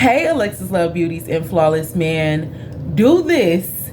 Hey, Alexus Love Beauties and Flawless Man. Do this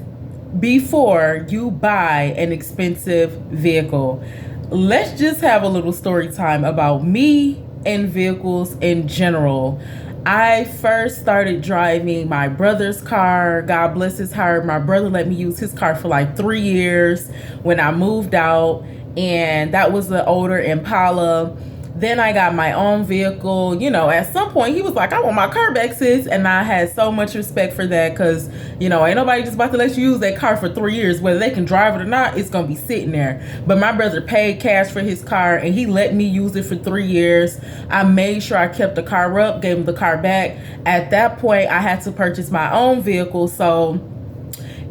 before you buy an expensive vehicle. Let's just have a little story time about me and vehicles in general. I first started driving my brother's car. God bless his heart. My brother let me use his car for like 3 years when I moved out, and that was the older Impala. Then I got my own vehicle. At some point he was like, I want my car back, sis. And I had so much respect for that because, ain't nobody just about to let you use that car for 3 years. Whether they can drive it or not, it's going to be sitting there. But my brother paid cash for his car and he let me use it for 3 years. I made sure I kept the car up, gave him the car back. At that point, I had to purchase my own vehicle. So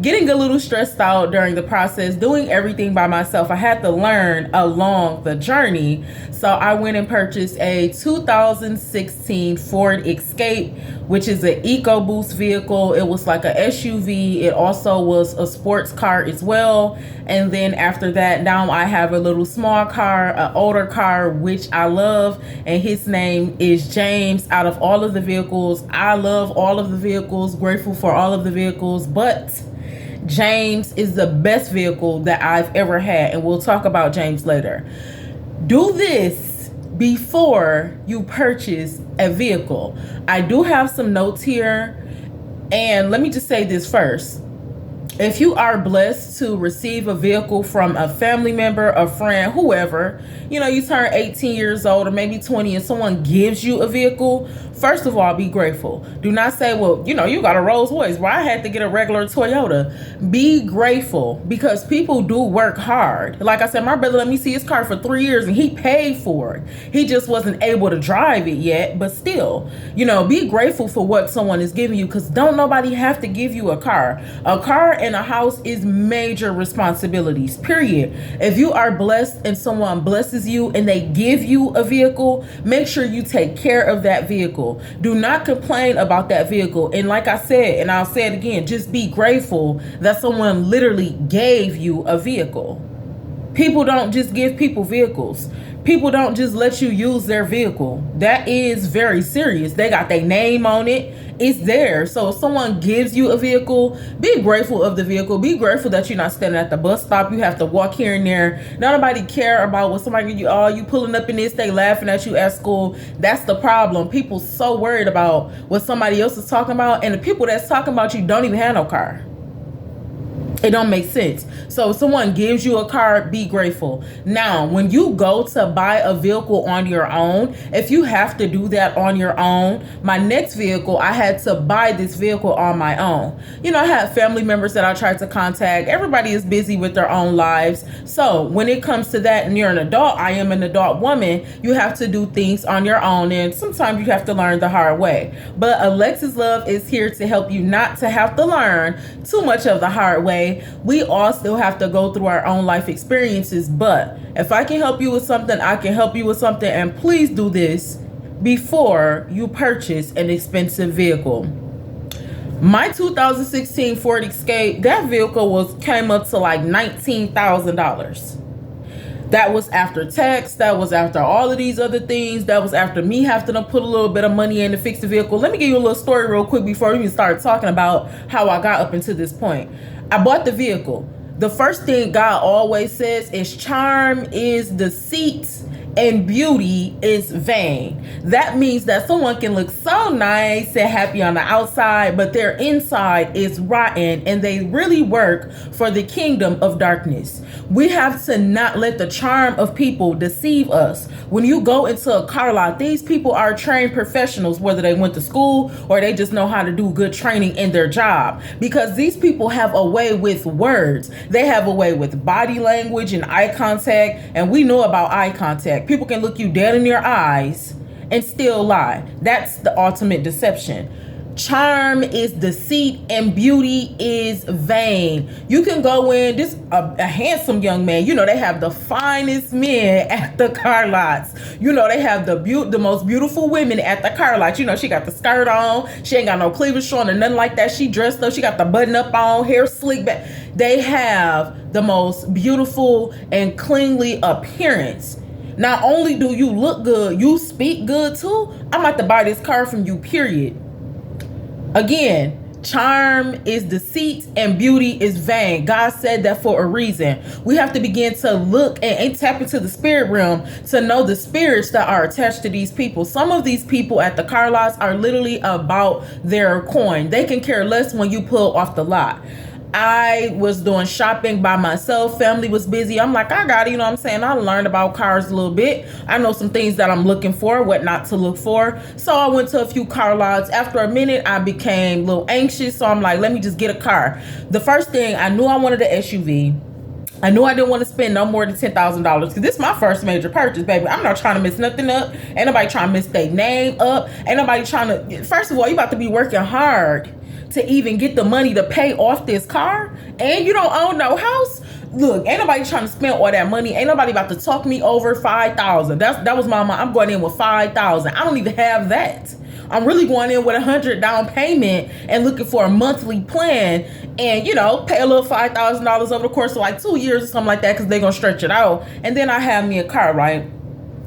getting a little stressed out during the process, doing everything by myself, I had to learn along the journey. So I went and purchased a 2016 Ford Escape, which is an EcoBoost vehicle. It was like a SUV. It also was a sports car as well. And then after that, now I have a little small car, an older car, which I love. And his name is James. Out of all of the vehicles, I love all of the vehicles, grateful for all of the vehicles, but James is the best vehicle that I've ever had, and we'll talk about James later. Do this before you purchase a vehicle. I do have some notes here, and let me just say this first. If you are blessed to receive a vehicle from a family member, a friend, whoever, you turn 18 years old or maybe 20 and someone gives you a vehicle, first of all, be grateful. Do not say, well, you got a Rolls Royce. Well, I had to get a regular Toyota. Be grateful because people do work hard. Like I said, my brother let me see his car for 3 years and he paid for it. He just wasn't able to drive it yet, but still, be grateful for what someone is giving you because don't nobody have to give you a car. A car and a house is major responsibilities, period. If you are blessed and someone blesses you and they give you a vehicle, make sure you take care of that vehicle. Do not complain about that vehicle. And like I said, and I'll say it again, just be grateful that someone literally gave you a vehicle. People don't just give people vehicles. People don't just let you use their vehicle. That is very serious. They got their name on it. It's there. So if someone gives you a vehicle, be grateful of the vehicle. Be grateful that you're not standing at the bus stop. You have to walk here and there. Nobody care about what somebody you pulling up in this, they laughing at you at school. That's the problem. People so worried about what somebody else is talking about, and the people that's talking about you don't even have no car. It don't make sense. So if someone gives you a car, be grateful. Now, when you go to buy a vehicle on your own, if you have to do that on your own, my next vehicle, I had to buy this vehicle on my own. I have family members that I tried to contact. Everybody is busy with their own lives. So when it comes to that and you're an adult, I am an adult woman, you have to do things on your own. And sometimes you have to learn the hard way. But Alexus Love is here to help you not to have to learn too much of the hard way. We all still have to go through our own life experiences, but if I can help you with something, I can help you with something. And please do this before you purchase an expensive vehicle. My 2016 Ford Escape, that vehicle came up to like $19,000. That was after tax. That was after all of these other things. That was after me having to put a little bit of money in to fix the vehicle. Let me give you a little story real quick before we even start talking about how I got up into this point. I bought the vehicle. The first thing God always says is charm is deceit and beauty is vain. That means that someone can look so nice and happy on the outside, but their inside is rotten and they really work for the kingdom of darkness. We have to not let the charm of people deceive us. When you go into a car lot, these people are trained professionals, whether they went to school or they just know how to do good training in their job, because these people have a way with words. They have a way with body language and eye contact, and we know about eye contact. People can look you dead in your eyes and still lie. That's the ultimate deception. Charm is deceit and beauty is vain. You can go in, this a handsome young man, they have the finest men at the car lots. They have the most beautiful women at the car lots. She got the skirt on, she ain't got no cleavage showing or nothing like that. She dressed up, she got the button up on, hair slicked back. They have the most beautiful and cleanly appearance. Not only do you look good, you speak good too. I'm about to buy this car from you, period. Again, charm is deceit and beauty is vain. God said that for a reason. We have to begin to look and tap into the spirit realm to know the spirits that are attached to these people. Some of these people at the car lots are literally about their coin. They can care less when you pull off the lot. I was doing shopping by myself. Family was busy. I'm like, I got it. You know what I'm saying? I learned about cars a little bit. I know some things that I'm looking for, what not to look for. So I went to a few car lots. After a minute, I became a little anxious. So I'm like, let me just get a car. The first thing, I knew I wanted an SUV. I knew I didn't want to spend no more than $10,000 because this is my first major purchase, baby. I'm not trying to mess nothing up. Ain't nobody trying to mess their name up. Ain't nobody trying to... First of all, you about to be working hard to even get the money to pay off this car, and you don't own no house. Look, ain't nobody trying to spend all that money. Ain't nobody about to talk me over $5,000. That was my mind. I'm going in with $5,000. I don't even have that. I'm really going in with $100 down payment and looking for a monthly plan, and pay a little $5,000 over the course of like 2 years or something like that, because they're gonna stretch it out. And then I have me a car, right?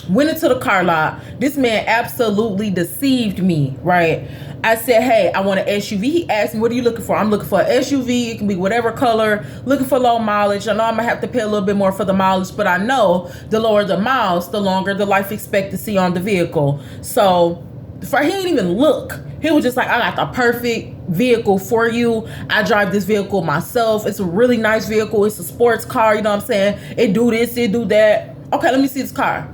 Went into the car lot. This man absolutely deceived me, right? I said, hey, I want an SUV. He asked me, what are you looking for? I'm looking for an SUV. It can be whatever color. Looking for low mileage. I know I'm going to have to pay a little bit more for the mileage, but I know the lower the miles, the longer the life expectancy on the vehicle. So he didn't even look. He was just like, I got the perfect vehicle for you. I drive this vehicle myself. It's a really nice vehicle. It's a sports car. You know what I'm saying? It do this, it do that. Okay, let me see this car.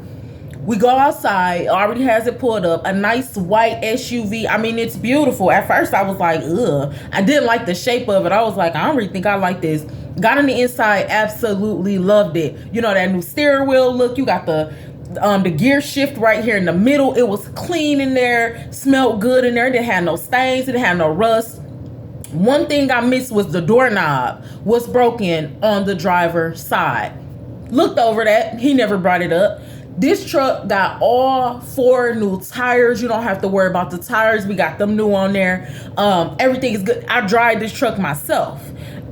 We go outside, already has it pulled up, a nice white SUV. I mean, it's beautiful. At first, I was like, ugh. I didn't like the shape of it. I was like, I don't really think I like this. Got on the inside, absolutely loved it. You know, that new steering wheel look. You got the gear shift right here in the middle. It was clean in there, smelled good in there. It didn't have no stains, it didn't have no rust. One thing I missed was the doorknob was broken on the driver's side. Looked over that. He never brought it up. This truck got all 4 new tires. You don't have to worry about the tires. We got them new on there. Everything is good. I drive this truck myself.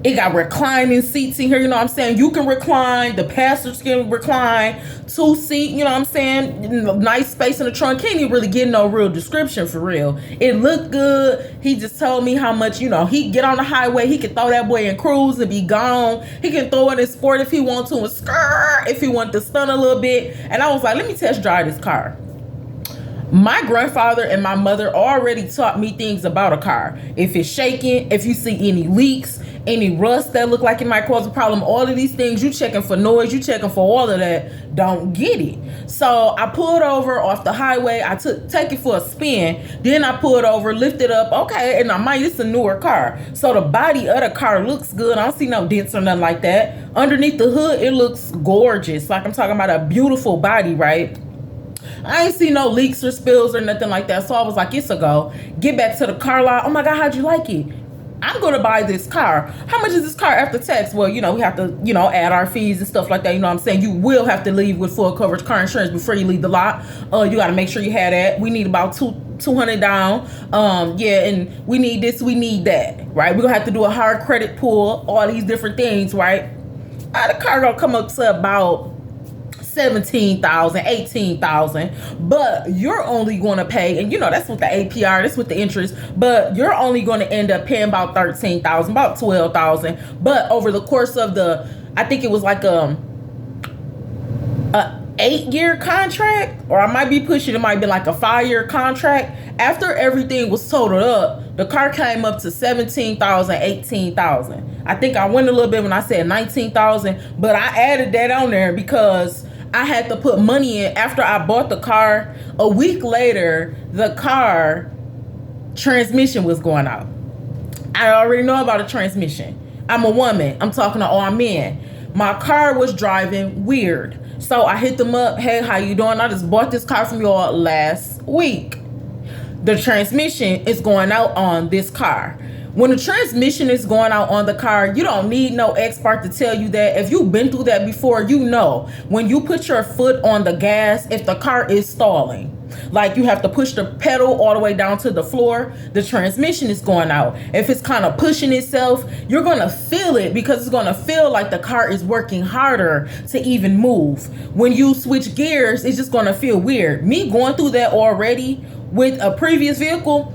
It got reclining seats in here. You know what I'm saying? You can recline. The passengers can recline. 2-seat, you know what I'm saying? Nice space in the trunk. Can't even really get no real description for real. It looked good. He just told me how much, he get on the highway. He can throw that boy in cruise and be gone. He can throw it in sport if he wants to, and skirt if he wants to stun a little bit. And I was like, let me test drive this car. My grandfather and my mother already taught me things about a car. If it's shaking, if you see any leaks, any rust that look like it might cause a problem, all of these things, you checking for noise, you checking for all of that, don't get it. So I pulled over off the highway. I take it for a spin. Then I pulled over, lift it up. Okay, and it's a newer car. So the body of the car looks good. I don't see no dents or nothing like that. Underneath the hood, it looks gorgeous. Like I'm talking about a beautiful body, right? I ain't see no leaks or spills or nothing like that. So I was like, it's a go. Get back to the car lot. Oh my God, how'd you like it? I'm going to buy this car. How much is this car after tax? Well, we have to, add our fees and stuff like that. You know what I'm saying? You will have to leave with full coverage car insurance before you leave the lot. You got to make sure you have that. We need about $200 down. And we need this, we need that, right? We're going to have to do a hard credit pull, all these different things, right? The car going to come up to about $17,000, $18,000, but you're only going to pay, and that's with the APR, that's with the interest, but you're only going to end up paying about $13,000, about $12,000. But over the course of I think it was like a 8-year contract, or I might be pushing, it might be like a 5-year contract. After everything was totaled up, the car came up to $17,000, $18,000. I think I went a little bit when I said $19,000, but I added that on there because I had to put money in after I bought the car. A week later, the car transmission was going out. I already know about a transmission. I'm a woman. I'm talking to all men. My car was driving weird. So I hit them up. Hey, how you doing? I just bought this car from y'all last week. The transmission is going out on this car. When the transmission is going out on the car, you don't need no expert to tell you that. If you've been through that before, you know when you put your foot on the gas, if the car is stalling, like you have to push the pedal all the way down to the floor, the transmission is going out. If it's kind of pushing itself, you're going to feel it because it's going to feel like the car is working harder to even move. When you switch gears, it's just going to feel weird. Me going through that already with a previous vehicle,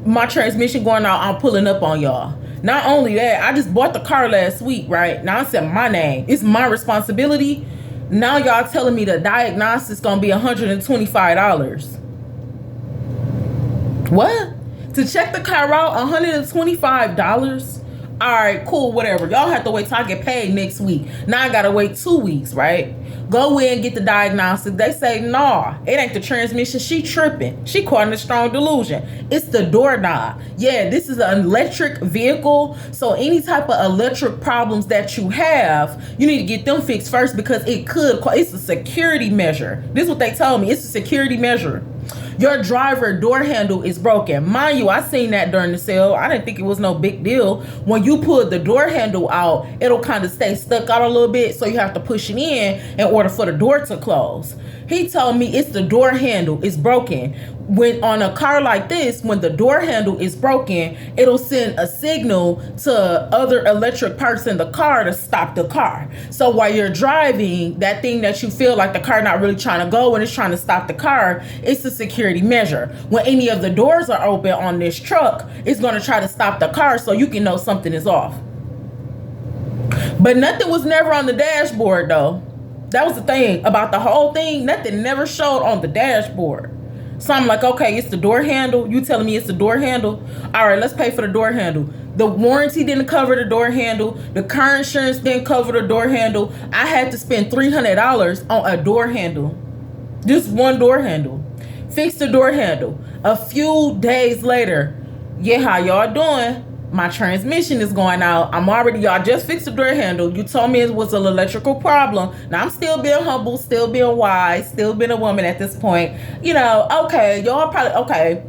my transmission going out, I'm pulling up on y'all. Not only that, I just bought the car last week, right? Now it's in my name. It's my responsibility. Now y'all telling me the diagnosis gonna be $125. What? To check the car out, $125? All right, cool, whatever. Y'all have to wait till I get paid next week. Now I gotta wait 2 weeks, right? Go in, get the diagnosis. They say, nah, it ain't the transmission. She tripping. She caught in a strong delusion. It's the doorknob. Yeah, this is an electric vehicle. So any type of electric problems that you have, you need to get them fixed first, because it's a security measure. This is what they told me. It's a security measure. Your driver door handle is broken. Mind you, I seen that during the sale. I didn't think it was no big deal. When you pull the door handle out, it'll kind of stay stuck out a little bit, so you have to push it in order for the door to close. He told me it's the door handle is broken. When on a car like this, when the door handle is broken, it'll send a signal to other electric parts in the car to stop the car. So while you're driving, that thing that you feel like the car not really trying to go and it's trying to stop the car, it's a security measure. When any of the doors are open on this truck, it's going to try to stop the car so you can know something is off. But nothing was never on the dashboard though. That was the thing about the whole thing. Nothing never showed on the dashboard. So I'm like, okay, it's the door handle. You telling me it's the door handle? All right, let's pay for the door handle. The warranty didn't cover the door handle. The car insurance didn't cover the door handle. I had to spend $300 on a door handle. Just one door handle. Fix the door handle. A few days later, yeah, how y'all doing? My transmission is going out. Y'all just fixed the door handle. You told me it was an electrical problem. Now I'm still being humble, still being wise, still being a woman at this point. You know, okay, y'all probably, okay.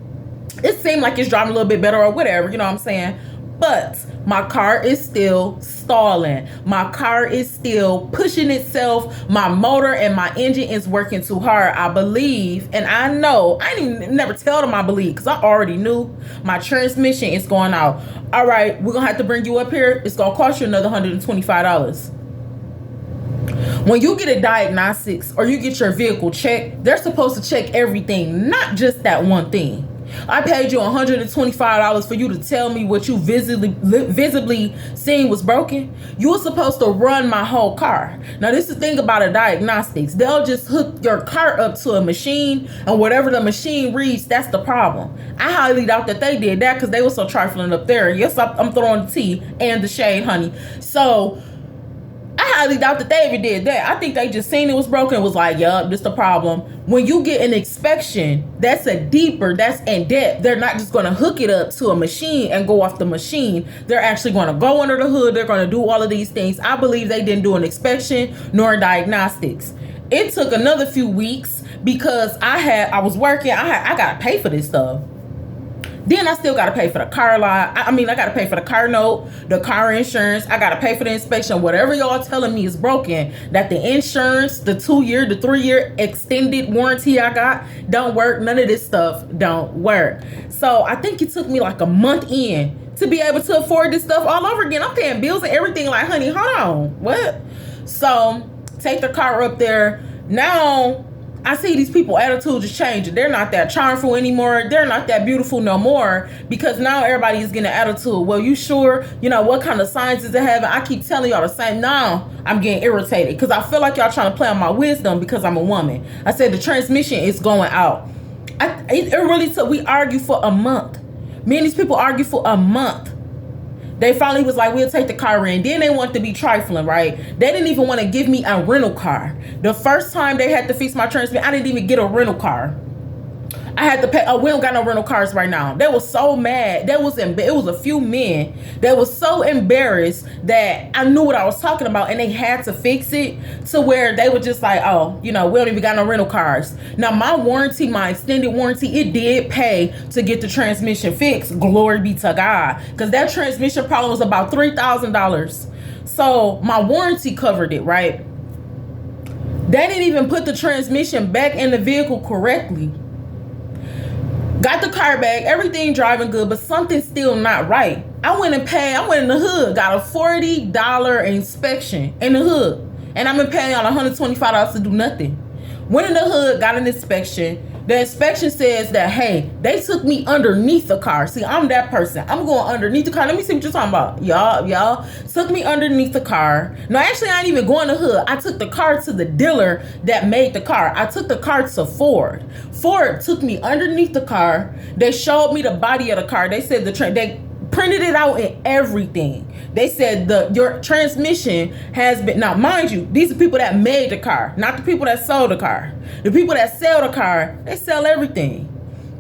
It seemed like it's driving a little bit better or whatever, you know what I'm saying? But my car is still stalling. My car is still pushing itself. My motor and my engine is working too hard. I believe, and I know, I didn't never tell them I believe, because I already knew my transmission is going out. All right, we're going to have to bring you up here. It's going to cost you another $125. When you get a diagnostics or you get your vehicle checked, they're supposed to check everything, not just that one thing. I paid you $125 for you to tell me what you visibly seen was broken. You were supposed to run my whole car. Now, this is the thing about a diagnostics. They'll just hook your car up to a machine, and whatever the machine reads, that's the problem. I highly doubt that they did that, because they were so trifling up there. Yes, I'm throwing the tea and the shade, honey. So I highly doubt that they ever did that. I think they just seen it was broken and was like, yup, this the problem. When you get an inspection, that's that's in depth. They're not just going to hook it up to a machine and go off the machine. They're actually going to go under the hood. They're going to do all of these things. I believe they didn't do an inspection nor diagnostics. It took another few weeks because I was working. I got to pay for this stuff. Then I still got to pay for the car lot. I got to pay for the car note, the car insurance. I got to pay for the inspection. Whatever y'all telling me is broken, that the insurance, the 2-year, the 3-year extended warranty I got don't work. None of this stuff don't work. So I think it took me like a month in to be able to afford this stuff all over again. I'm paying bills and everything. Like, honey, hold on. What? So take the car up there. Now I see these people attitudes is changing. They're not that charmful anymore. They're not that beautiful no more, because now everybody is getting an attitude. Well, you sure? You know, what kind of signs is it having? I keep telling y'all the same. Now I'm getting irritated because I feel like y'all trying to play on my wisdom because I'm a woman. I said the transmission is going out. It really took, we argued for a month. Me and these people argued for a month. They finally was like, we'll take the car in. Then they want to be trifling, right? They didn't even want to give me a rental car. The first time they had to fix my transmission, I didn't even get a rental car. I had to pay. Oh, we don't got no rental cars right now. They were so mad. It was a few men that was so embarrassed that I knew what I was talking about, and they had to fix it to where they were just like, oh, you know, we don't even got no rental cars. Now, my warranty, my extended warranty, it did pay to get the transmission fixed. Glory be to God. Because that transmission problem was about $3,000. So my warranty covered it, right? They didn't even put the transmission back in the vehicle correctly. Got the car back, everything driving good, but something's still not right. I went in the hood, got a $40 inspection in the hood. And I've been paying y'all $125 to do nothing. Went in the hood, got an inspection. The inspection says that, hey, they took me underneath the car. See, I'm that person. I'm going underneath the car. Let me see what you're talking about. Y'all took me underneath the car. No, actually, I ain't even going to hood. I took the car to the dealer that made the car. I took the car to Ford. Ford took me underneath the car. They showed me the body of the car. They said they printed it out and everything. They said your transmission has been, now mind you, these are people that made the car, not the people that sold the car. The people that sell the car, they sell everything.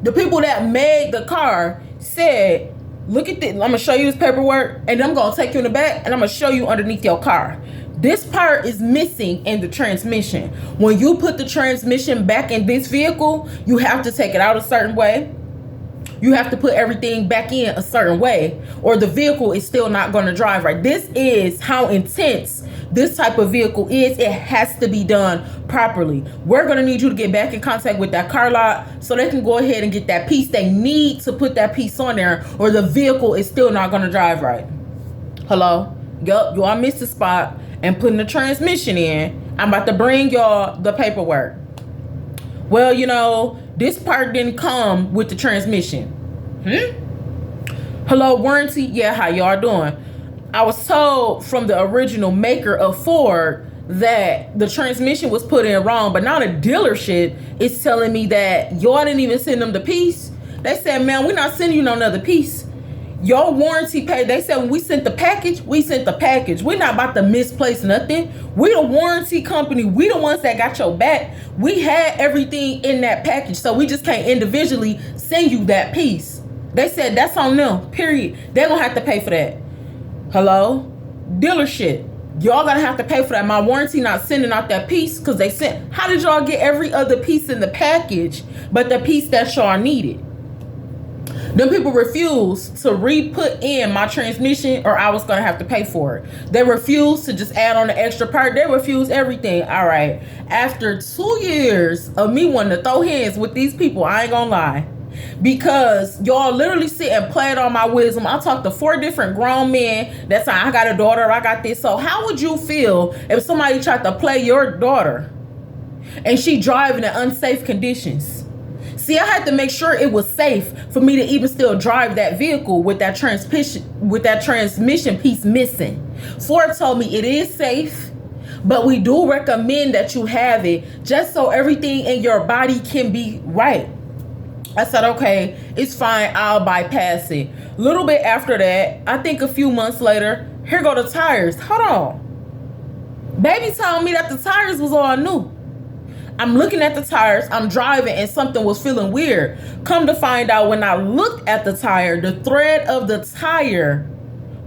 The people that made the car said, look at this, I'm gonna show you this paperwork, and I'm gonna take you in the back and I'm gonna show you underneath your car. This part is missing in the transmission. When you put the transmission back in this vehicle, you have to take it out a certain way. You have to put everything back in a certain way, or the vehicle is still not going to drive right. This is how intense this type of vehicle is. It has to be done properly. We're going to need you to get back in contact with that car lot so they can go ahead and get that piece. They need to put that piece on there, or the vehicle is still not going to drive right. Hello? Yup, y'all missed the spot and putting the transmission in. I'm about to bring y'all the paperwork. Well, you know, this part didn't come with the transmission. Hello, warranty? Yeah, how y'all doing? I was told from the original maker of Ford that the transmission was put in wrong, but now the dealership is telling me that y'all didn't even send them the piece. They said, man, we're not sending you no another piece. Your warranty paid. They said when we sent the package, we sent the package. We're not about to misplace nothing. We the warranty company. We the ones that got your back. We had everything in that package, so we just can't individually send you that piece. They said that's on them, period. They're gonna have to pay for that. Hello? Dealership. Y'all gonna have to pay for that. My warranty not sending out that piece because they sent. How did y'all get every other piece in the package but the piece that y'all needed? Them people refused to re-put in my transmission, or I was going to have to pay for it. They refused to just add on the extra part. They refused everything. All right. After 2 years of me wanting to throw hands with these people, I ain't going to lie, because y'all literally sit and play it on my wisdom. I talked to 4 different grown men. That's how I got a daughter. I got this. So how would you feel if somebody tried to play your daughter and she driving in unsafe conditions? See, I had to make sure it was safe for me to even still drive that vehicle with that transmission piece missing. Ford told me it is safe, but we do recommend that you have it just so everything in your body can be right. I said, okay, it's fine. I'll bypass it. A little bit after that, I think a few months later, here go the tires. Hold on. Baby told me that the tires was all new. I'm looking at the tires, I'm driving, and something was feeling weird. Come to find out, when I looked at the tire, the thread of the tire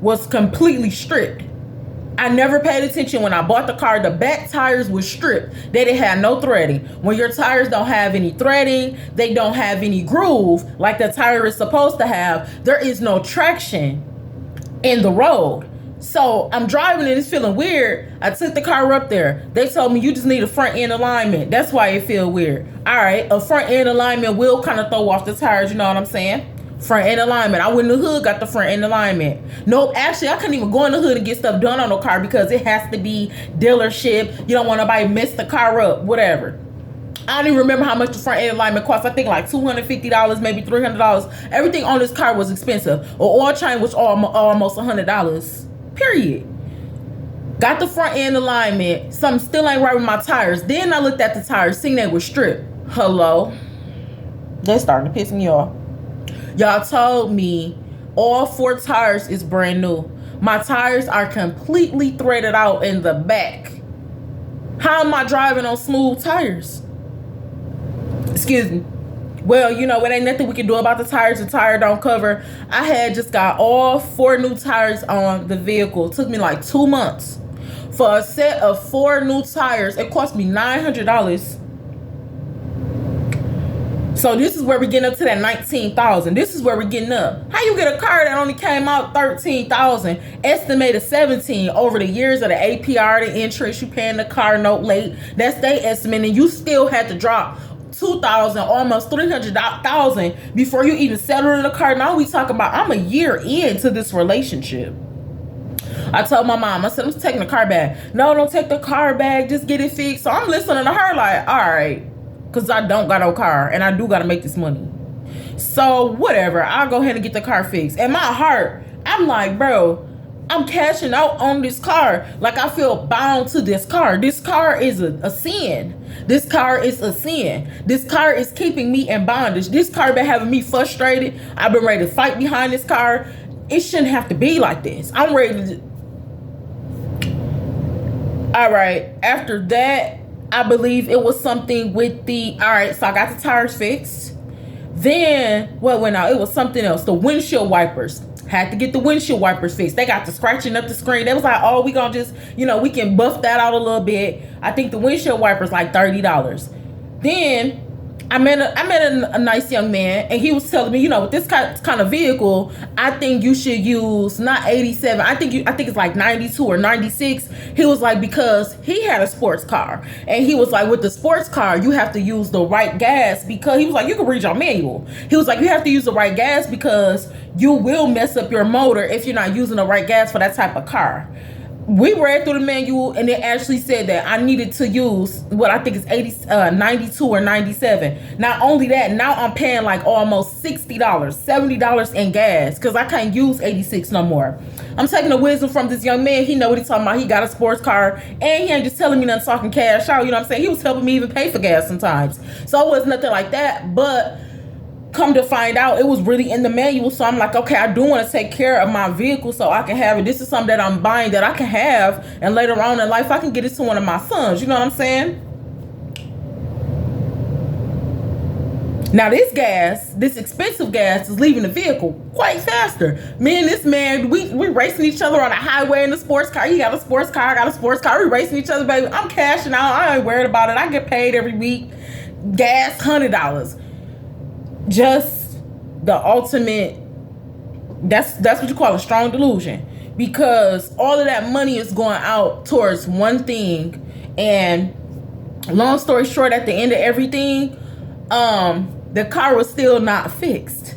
was completely stripped. I never paid attention when I bought the car. The back tires were stripped. They didn't have no threading. When your tires don't have any threading, they don't have any groove like the tire is supposed to have, there is no traction in the road. So I'm driving and it's feeling weird. I took the car up there. They told me you just need a front end alignment. That's why it feel weird. All right, a front end alignment will kind of throw off the tires. You know what I'm saying? Front end alignment. I went in the hood, got the front end alignment. Nope, actually, I couldn't even go in the hood and get stuff done on the car because it has to be dealership. You don't want nobody mess the car up, whatever. I don't even remember how much the front end alignment cost. I think like $250, maybe $300. Everything on this car was expensive. An oil change was almost $100. Period. Got the front end alignment. Something still ain't right with my tires. Then I looked at the tires, seen they were stripped. Hello? They starting to piss me off. Y'all told me all 4 tires is brand new. My tires are completely threaded out in the back. How am I driving on smooth tires? Excuse me. Well, you know, it ain't nothing we can do about the tires. The tire don't cover. I had just got all 4 new tires on the vehicle. It took me like 2 months. For a set of 4 new tires, it cost me $900. So this is where we're getting up to that $19,000. This is where we're getting up. How you get a car that only came out $13,000, estimated $17,000 over the years of the APR, the interest, you paying the car note late. That's their estimate, and you still had to drop $2,000, almost $300,000 before you even settle in the car. Now we talking about I'm a year into this relationship. I told my mom, I said, I'm taking the car back. No, don't take the car back. Just get it fixed. So I'm listening to her like, all right. because I don't got no car and I do got to make this money. So whatever, I'll go ahead and get the car fixed. In my heart, I'm like, bro, I'm cashing out on this car. Like, I feel bound to this car. This car is a sin. This car is a sin. This car is keeping me in bondage. This car been having me frustrated. I've been ready to fight behind this car. It shouldn't have to be like this. I'm ready to... All right, after that, I believe it was something with the... All right, so I got the tires fixed. Then, what went out? It was something else. The windshield wipers. Had to get the windshield wipers fixed. They got to scratching up the screen. They was like, oh, we gonna just, we can buff that out a little bit. I think the windshield wipers like $30. Then I met a nice young man, and he was telling me, with this kind of vehicle, I think you should use not 87. I think it's like 92 or 96. He was like, because he had a sports car, and he was like, with the sports car, you have to use the right gas, because he was like, you can read your manual. He was like, you have to use the right gas because you will mess up your motor if you're not using the right gas for that type of car. We read through the manual, and it actually said that I needed to use what I think is 92 or 97. Not only that, now I'm paying like almost $60, $70 in gas because I can't use 86 no more. I'm taking the wisdom from this young man. He know what he's talking about. He got a sports car, and he ain't just telling me nothing so I can cash out. You know what I'm saying? He was helping me even pay for gas sometimes. So it was nothing like that, but come to find out, it was really in the manual. So I'm like, okay, I do want to take care of my vehicle so I can have it. This is something that I'm buying that I can have, and later on in life I can get it to one of my sons. You know what I'm saying? Now this gas, this expensive gas, is leaving the vehicle quite faster. Me and this man, we racing each other on a highway in the sports car. He got a sports car, I got a sports car. We racing each other, baby. I'm cashing out. I ain't worried about it. I get paid every week. Gas, $100. Just the ultimate, that's what you call a strong delusion, because all of that money is going out towards one thing. And long story short, at the end of everything, the car was still not fixed.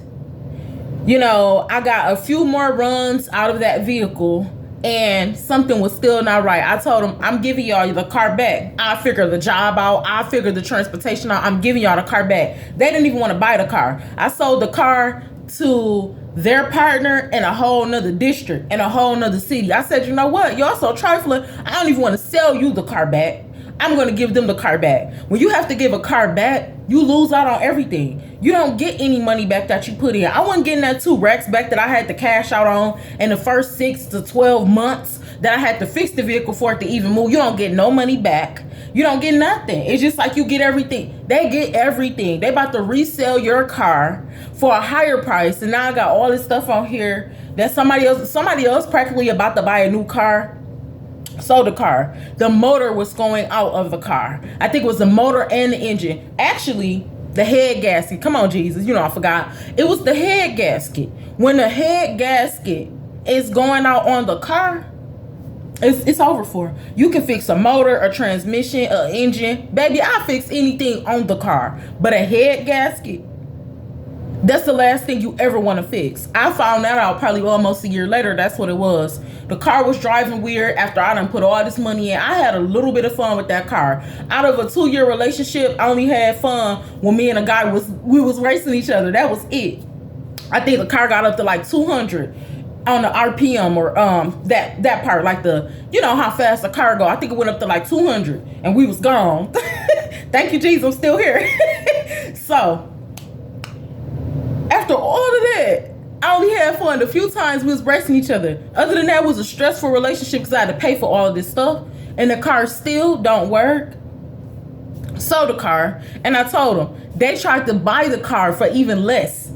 I got a few more runs out of that vehicle, and something was still not right. I told him, I'm giving y'all the car back. I figure the job out. I figure the transportation out. I'm giving y'all the car back. They didn't even want to buy the car. I sold the car to their partner in a whole nother district, in a whole nother city. I said, you know what? Y'all so trifling. I don't even want to sell you the car back. I'm going to give them the car back. When you have to give a car back, you lose out on everything. You don't get any money back that you put in. I wasn't getting that 2 racks back that I had to cash out on in the first 6 to 12 months that I had to fix the vehicle for it to even move. You don't get no money back. You don't get nothing. It's just like you get everything. They get everything. They about to resell your car for a higher price. And now I got all this stuff on here that somebody else practically about to buy a new car. Sold the car. The motor was going out of the car. I think it was the motor and the engine. Actually, the head gasket. Come on, Jesus. I forgot. It was the head gasket. When the head gasket is going out on the car, it's over for. You can fix a motor, a transmission, an engine. Baby, I fix anything on the car. But a head gasket, that's the last thing you ever want to fix. I found that out probably almost a year later. That's what it was. The car was driving weird after I done put all this money in. I had a little bit of fun with that car. Out of a 2-year relationship, I only had fun when me and a guy was racing each other. That was it. I think the car got up to like 200 on the RPM, or that part, like the, how fast the car go. I think it went up to like 200 and we was gone. Thank you, Jesus, I'm still here. So after all of that, I only had fun the few times we was racing each other. Other than that, it was a stressful relationship because I had to pay for all of this stuff, and the car still don't work. Sold the car, and I told them, they tried to buy the car for even less.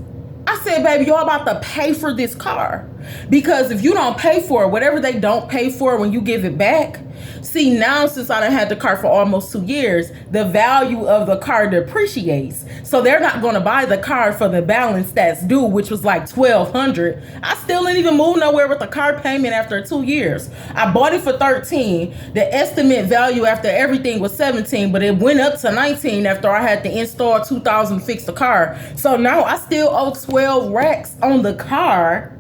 I said, baby, y'all about to pay for this car, because if you don't pay for it, whatever they don't pay for when you give it back. See, now since I done had the car for almost 2 years, the value of the car depreciates. So they're not going to buy the car for the balance that's due, which was like $1,200. I still didn't even move nowhere with the car payment after 2 years. I bought it for $13. The estimate value after everything was $17, but it went up to $19 after I had to install $2,000 to fix the car. So now I still owe 12 racks on the car.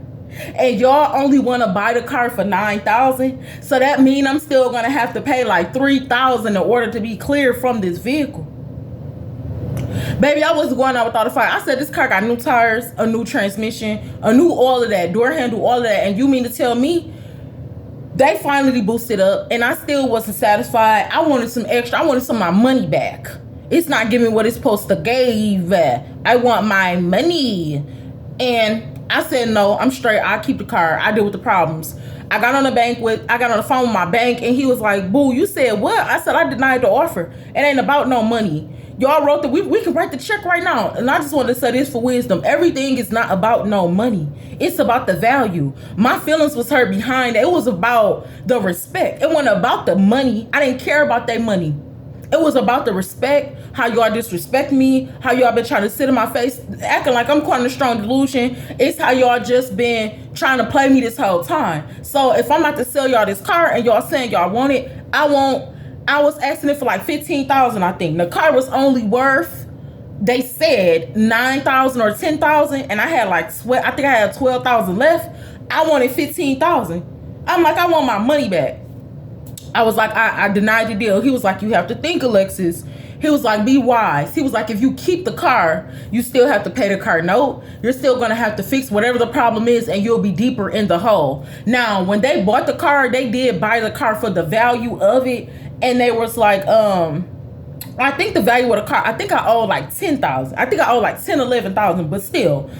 And y'all only want to buy the car for $9,000. So that means I'm still going to have to pay like $3,000 in order to be cleared from this vehicle. Baby, I wasn't going out without a fight. I said, this car got new tires, a new transmission, a new all of that, door handle, all of that. And you mean to tell me they finally boosted up and I still wasn't satisfied? I wanted some extra. I wanted some of my money back. It's not giving what it's supposed to give. I want my money. And I said, no, I'm straight. I'll keep the car. I deal with the problems. I got on the phone with my bank, and he was like, boo, you said what? I said, I denied the offer. It ain't about no money. Y'all wrote we can write the check right now. And I just wanted to say this for wisdom. Everything is not about no money. It's about the value. My feelings was hurt behind it. It was about the respect. It wasn't about the money. I didn't care about that money. It was about the respect, how y'all disrespect me, how y'all been trying to sit in my face, acting like I'm quite a strong delusion. It's how y'all just been trying to play me this whole time. So if I'm about to sell y'all this car and y'all saying y'all want it, I was asking it for like $15,000, I think. The car was only worth, they said, $9,000 or $10,000, and I had like I think I had $12,000 left. I wanted $15,000. I'm like, I want my money back. I was like, I denied the deal. He was like, you have to think, Alexis. He was like, be wise. He was like, if you keep the car, you still have to pay the car note. You're still going to have to fix whatever the problem is, and you'll be deeper in the hole. Now, when they bought the car, they did buy the car for the value of it. And they was like, I think the value of the car, I think I owed like $10,000. I think I owed like $10,000, $11,000, but still,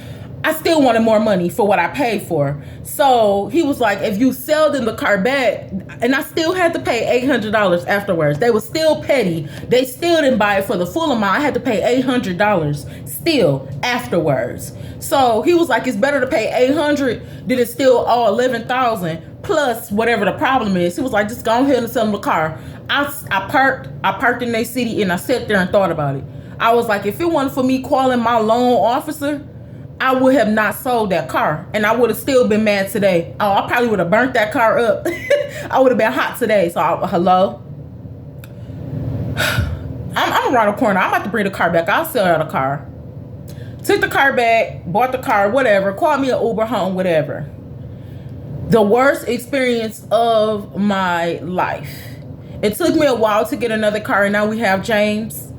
I still wanted more money for what I paid for. So he was like, if you sell them the car back, and I still had to pay $800 afterwards. They were still petty. They still didn't buy it for the full amount. I had to pay $800 still afterwards. So he was like, it's better to pay $800 than it's still owe $11,000 plus whatever the problem is. He was like, just go ahead and sell them the car. I parked in their city, and I sat there and thought about it. I was like, if it wasn't for me calling my loan officer, I would have not sold that car, and I would have still been mad today. Oh, I probably would have burnt that car up. I would have been hot today. So, hello? I'm around the corner. I'm about to bring the car back. I'll sell out the car. Took the car back, bought the car, whatever. Called me an Uber home, whatever. The worst experience of my life. It took me a while to get another car, and now we have James.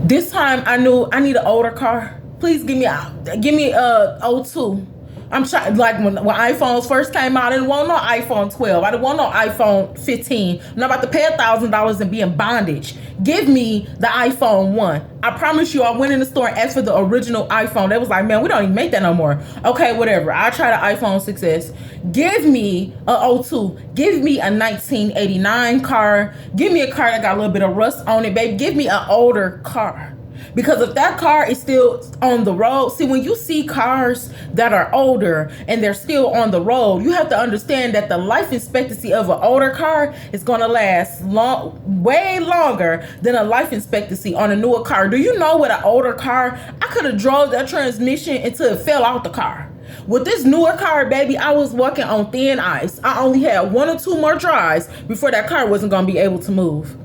This time I knew I need an older car. Please give me a 02. I'm trying, like when iPhones first came out, I didn't want no iPhone 12. I didn't want no iPhone 15. I'm not about to pay $1,000 and be in bondage. Give me the iPhone 1. I promise you, I went in the store and asked for the original iPhone. They was like, man, we don't even make that no more. Okay, whatever. I'll try the iPhone 6S. Give me a 02. Give me a 1989 car. Give me a car that got a little bit of rust on it, baby. Give me an older car. Because if that car is still on the road, see, when you see cars that are older and they're still on the road, you have to understand that the life expectancy of an older car is going to last way longer than a life expectancy on a newer car. Do you know with an older car, I could have drove that transmission until it fell out the car. With this newer car, baby, I was walking on thin ice. I only had 1 or 2 more drives before that car wasn't going to be able to move.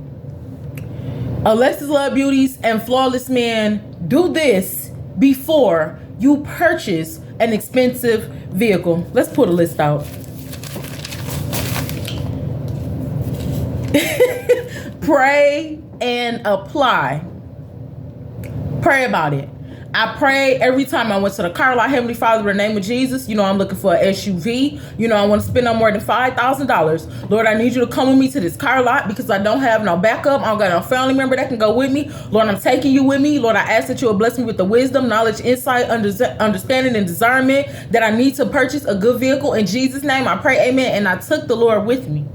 Alexus Love Beauties and Flawless Men, do this before you purchase an expensive vehicle. Let's put a list out. Pray and apply. Pray about it. I pray every time I went to the car lot. Heavenly Father, in the name of Jesus, you know I'm looking for an SUV. You know I want to spend no more than $5,000. Lord, I need you to come with me to this car lot because I don't have no backup. I don't got no family member that can go with me. Lord, I'm taking you with me. Lord, I ask that you will bless me with the wisdom, knowledge, insight, understanding, and discernment that I need to purchase a good vehicle. In Jesus' name, I pray, amen. And I took the Lord with me.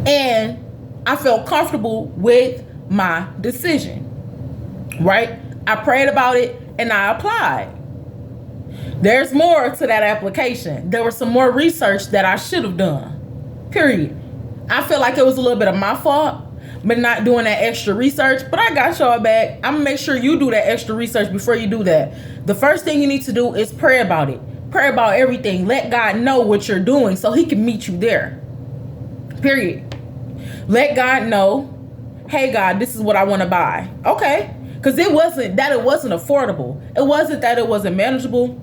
And I felt comfortable with my decision. Right? I prayed about it and I applied. There's more to that application. There was some more research that I should have done. Period. I feel like it was a little bit of my fault, but not doing that extra research. But I got y'all back. I'm gonna make sure you do that extra research before you do that. The first thing you need to do is pray about it. Pray about everything. Let God know what you're doing so he can meet you there. Period. Let God know, hey God, this is what I want to buy. Okay. Because it wasn't that it wasn't affordable. It wasn't that it wasn't manageable.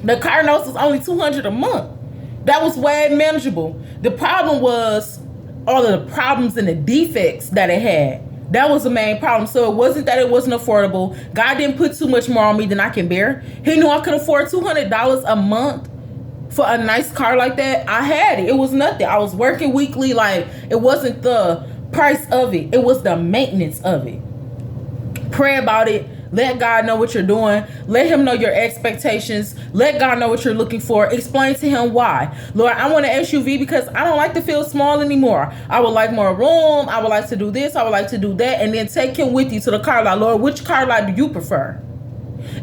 The car notes was only $200 a month. That was way manageable. The problem was all of the problems and the defects that it had. That was the main problem. So it wasn't that it wasn't affordable. God didn't put too much more on me than I can bear. He knew I could afford $200 a month for a nice car like that. I had it. It was nothing. I was working weekly. Like, it wasn't the price of it. It was the maintenance of it. Pray about it. Let God know what you're doing. Let him know your expectations. Let God know what you're looking for. Explain to him why. Lord, I want an SUV because I don't like to feel small anymore. I would like more room. I would like to do this. I would like to do that. And then take him with you to the car lot. Lord, which car lot do you prefer?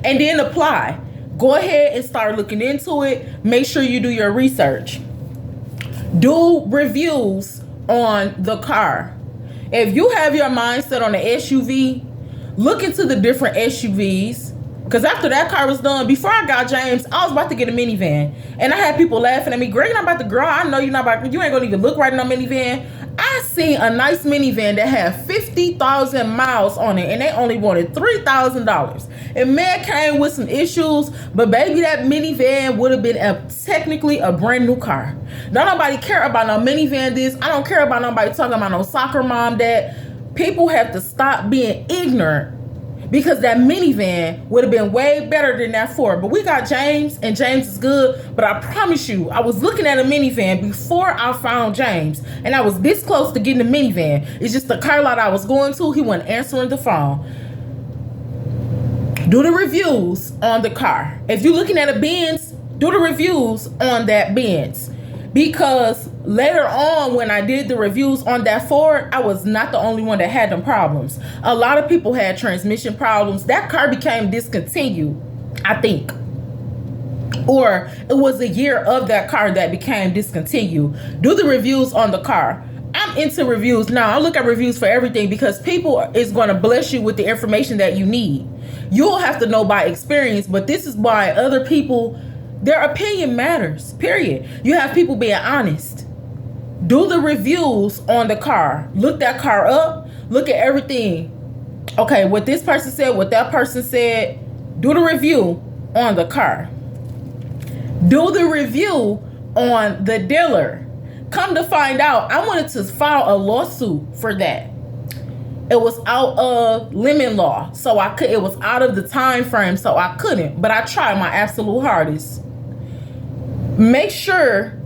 And then apply. Go ahead and start looking into it. Make sure you do your research. Do reviews on the car. If you have your mindset on an SUV, look into the different SUVs. Because after that car was done, before I got James, I was about to get a minivan. And I had people laughing at me. Greg, I'm about to grow. I know you're not about to, you ain't going to even look right in a minivan. I seen a nice minivan that had 50,000 miles on it. And they only wanted $3,000. And man came with some issues. But baby, that minivan would have been technically a brand new car. Don't nobody care about no minivan this. I don't care about nobody talking about no soccer mom that. People have to stop being ignorant, because that minivan would have been way better than that Ford. But we got James, and James is good. But I promise you, I was looking at a minivan before I found James, and I was this close to getting a minivan. It's just the car lot I was going to, he wasn't answering the phone. Do the reviews on the car. If you're looking at a Benz, do the reviews on that Benz. Because later on, when I did the reviews on that Ford, I was not the only one that had them problems. A lot of people had transmission problems. That car became discontinued, I think. Or it was a year of that car that became discontinued. Do the reviews on the car. I'm into reviews now. I look at reviews for everything, because people is going to bless you with the information that you need. You'll have to know by experience, but this is why other people, their opinion matters, period. You have people being honest. Do the reviews on the car. Look that car up. Look at everything. Okay, what this person said, what that person said. Do the review on the car. Do the review on the dealer. Come to find out, I wanted to file a lawsuit for that. It was out of lemon law, so I could. It was out of the time frame, so I couldn't. But I tried my absolute hardest. Make sure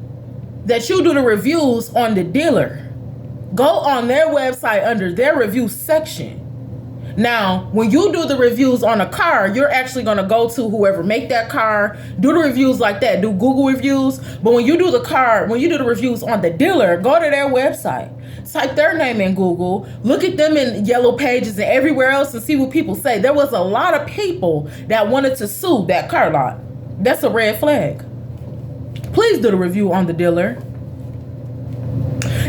that you do the reviews on the dealer. Go on their website under their review section. Now, when you do the reviews on a car, you're actually going to go to whoever make that car, do the reviews like that, do Google reviews. But when you do the reviews on the dealer, go to their website, type their name in Google, look at them in Yellow Pages and everywhere else and see what people say. There was a lot of people that wanted to sue that car lot. That's a red flag. Please do the review on the dealer.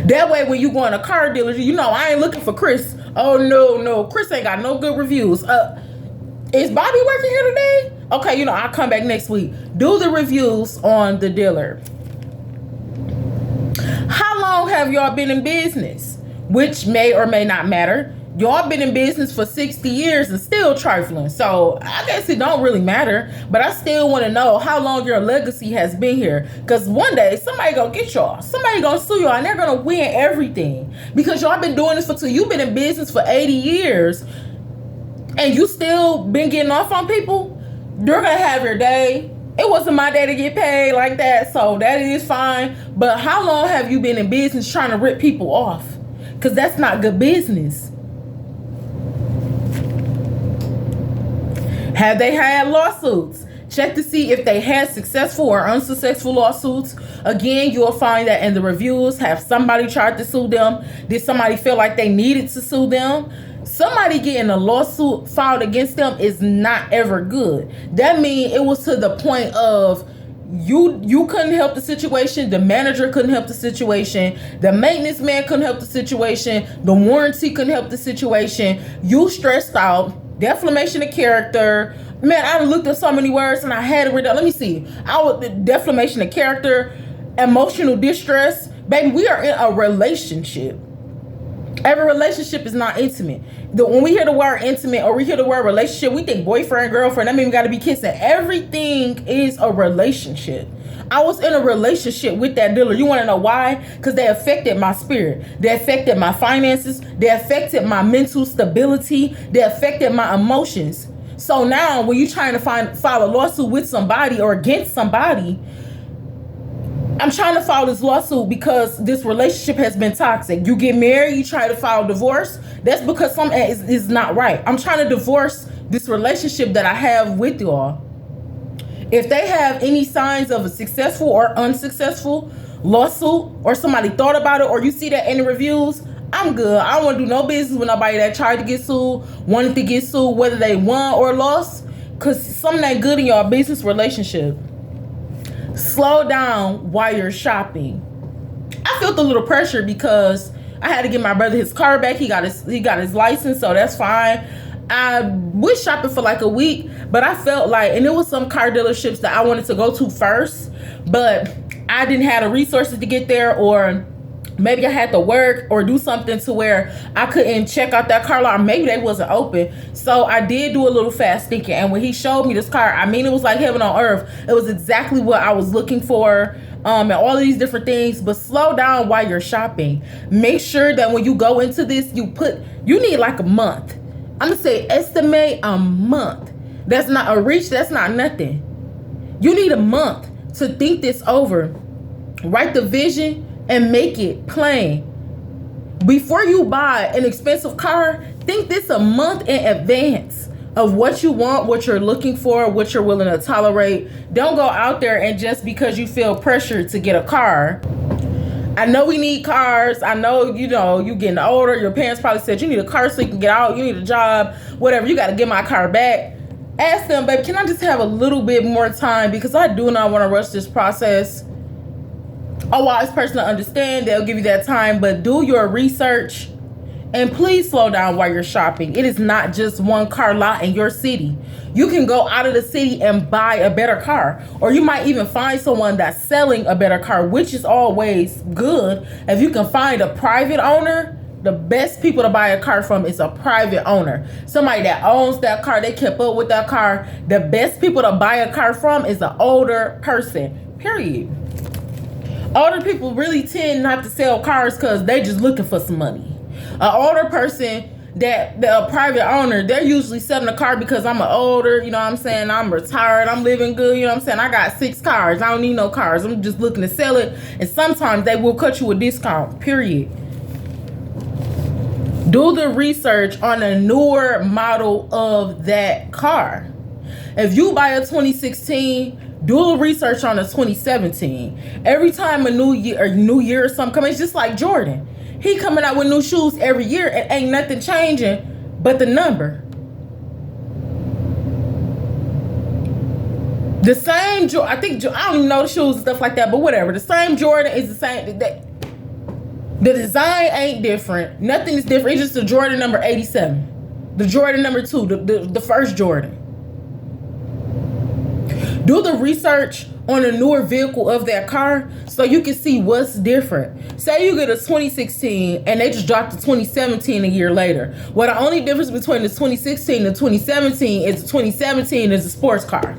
That way, when you go in a car dealer, you know, I ain't looking for Chris. Oh, no. Chris ain't got no good reviews. Is Bobby working here today? Okay, you know, I'll come back next week. Do the reviews on the dealer. How long have y'all been in business? Which may or may not matter. Y'all been in business for 60 years and still trifling. So I guess it don't really matter. But I still want to know how long your legacy has been here. Because one day somebody gonna get y'all. Somebody gonna sue y'all and they're gonna win everything. Because y'all been doing this for you've been in business for 80 years. And you still been getting off on people. You're gonna have your day. It wasn't my day to get paid like that. So that is fine. But how long have you been in business trying to rip people off? Because that's not good business. Have they had lawsuits? Check to see if they had successful or unsuccessful lawsuits. Again, you'll find that in the reviews. Have somebody tried to sue them? Did somebody feel like they needed to sue them? Somebody getting a lawsuit filed against them is not ever good. That means it was to the point of you couldn't help the situation, the manager couldn't help the situation, the maintenance man couldn't help the situation, the warranty couldn't help the situation, you stressed out, defamation of character. Man, I looked at so many words and I had it written down. Let me see. Defamation of character, emotional distress. Baby, we are in a relationship. Every relationship is not intimate. When we hear the word intimate or we hear the word relationship, we think boyfriend, girlfriend. That means we got to be kissing. Everything is a relationship. I was in a relationship with that dealer. You want to know why? Because they affected my spirit. They affected my finances. They affected my mental stability. They affected my emotions. So now when you're trying to file a lawsuit with somebody or against somebody, I'm trying to file this lawsuit because this relationship has been toxic. You get married, you try to file divorce. That's because something is not right. I'm trying to divorce this relationship that I have with y'all. If they have any signs of a successful or unsuccessful lawsuit, or somebody thought about it, or you see that in the reviews, I'm good. I don't want to do no business with nobody that tried to get sued, wanted to get sued, whether they won or lost, because something ain't good in your business relationship. Slow down while you're shopping. I felt a little pressure because I had to give my brother his car back. He got his license, so that's fine. I was shopping for like a week, but I felt like, and there was some car dealerships that I wanted to go to first, but I didn't have the resources to get there, or maybe I had to work or do something to where I couldn't check out that car lot. Maybe they wasn't open. So I did do a little fast thinking. And when he showed me this car, I mean, it was like heaven on earth. It was exactly what I was looking for, and all of these different things. But slow down while you're shopping. Make sure that when you go into this, you need like a month. I'm going to say estimate a month. That's not a reach. That's not nothing. You need a month to think this over. Write the vision and make it plain. Before you buy an expensive car, think this a month in advance of what you want, what you're looking for, what you're willing to tolerate. Don't go out there and just because you feel pressured to get a car. I know we need cars. I know, you getting older. Your parents probably said you need a car so you can get out. You need a job, whatever. You got to get my car back. Ask them, baby, can I just have a little bit more time? Because I do not want to rush this process. A wise person to understand, they'll give you that time, but do your research and please slow down while you're shopping. It is not just one car lot in your city. You can go out of the city and buy a better car, or you might even find someone that's selling a better car, which is always good. If you can find a private owner, the best people to buy a car from is a private owner. Somebody that owns that car, they kept up with that car. The best people to buy a car from is an older person, period. Older people really tend not to sell cars because they just looking for some money. An older person a private owner, they're usually selling a car because I'm an older, I'm retired, I'm living good, I got 6 cars, I don't need no cars, I'm just looking to sell it. And sometimes they will cut you a discount, period. Do the research on a newer model of that car. If you buy a 2016, do the research on a 2017. Every time a new year or something comes, it's just like Jordan. He coming out with new shoes every year and ain't nothing changing but the number. The same, I don't even know the shoes and stuff like that, but whatever. The same Jordan is the same. The design ain't different. Nothing is different. It's just the Jordan number 87. The Jordan number 2, the first Jordan. Do the research on a newer vehicle of that car so you can see what's different. Say you get a 2016 and they just dropped the 2017 a year later. Well, the only difference between the 2016 and the 2017 is the 2017 is a sports car.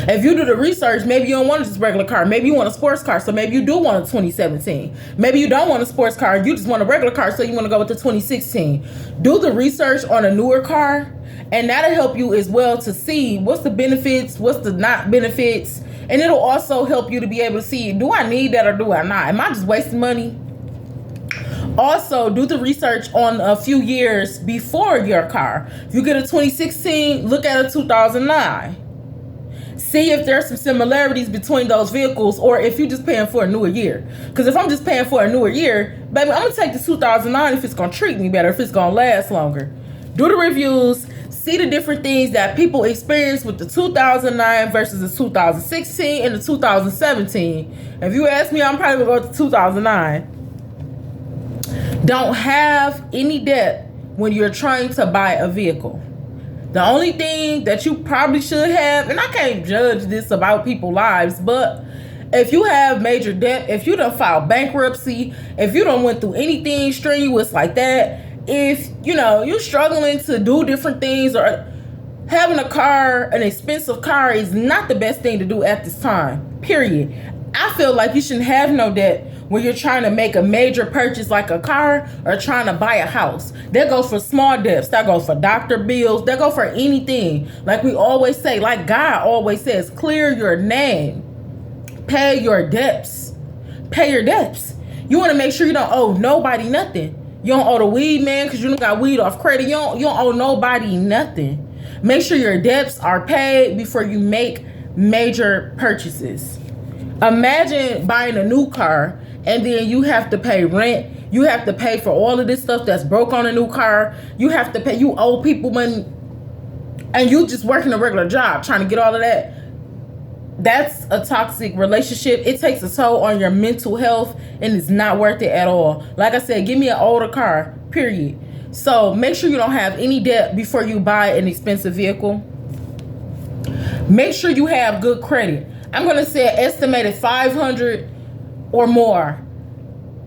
If you do the research, maybe you don't want just a regular car. Maybe you want a sports car, so maybe you do want a 2017. Maybe you don't want a sports car. You just want a regular car, so you want to go with the 2016. Do the research on a newer car, and that'll help you as well to see what's the benefits, what's the not benefits, and it'll also help you to be able to see, do I need that or do I not? Am I just wasting money? Also, do the research on a few years before your car. If you get a 2016, look at a 2009. See if there's some similarities between those vehicles, or if you're just paying for a newer year. Because if I'm just paying for a newer year, baby, I'm going to take the 2009 if it's going to treat me better, if it's going to last longer. Do the reviews. See the different things that people experience with the 2009 versus the 2016 and the 2017. If you ask me, I'm probably going to go to 2009. Don't have any debt when you're trying to buy a vehicle. The only thing that you probably should have, and I can't judge this about people's lives, but if you have major debt, if you done filed bankruptcy, if you done went through anything strenuous like that, if, you're struggling to do different things, or Having a car, an expensive car, is not the best thing to do at this time, period. I feel like you shouldn't have no debt when you're trying to make a major purchase like a car or trying to buy a house. That goes for small debts. That goes for doctor bills. That goes for anything. Like we always say, like God always says, clear your name. Pay your debts. Pay your debts. You want to make sure you don't owe nobody nothing. You don't owe the weed man because you don't got weed off credit. You don't owe nobody nothing. Make sure your debts are paid before you make major purchases. Imagine buying a new car and then you have to pay rent. You have to pay for all of this stuff that's broke on a new car. You have to pay, you owe people money, and you just working a regular job trying to get all of that. That's a toxic relationship. It takes a toll on your mental health and it's not worth it at all. Like I said, give me an older car, period. So make sure you don't have any debt before you buy an expensive vehicle. Make sure you have good credit. I'm going to say an estimated 500 or more.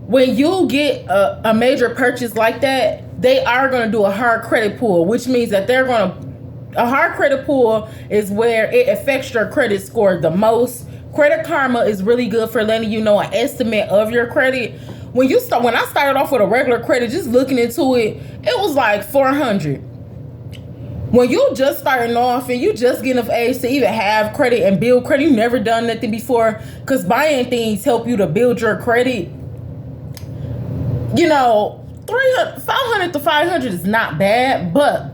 When you get a major purchase like that, they are going to do a hard credit pull, which means that a hard credit pull is where it affects your credit score the most. Credit Karma is really good for letting you know an estimate of your credit. When I started off with a regular credit, just looking into it, it was like 400. When you just starting off and you just getting of age to even have credit and build credit, you never done nothing before, because buying things help you to build your credit. You know, 500 to 500 is not bad, but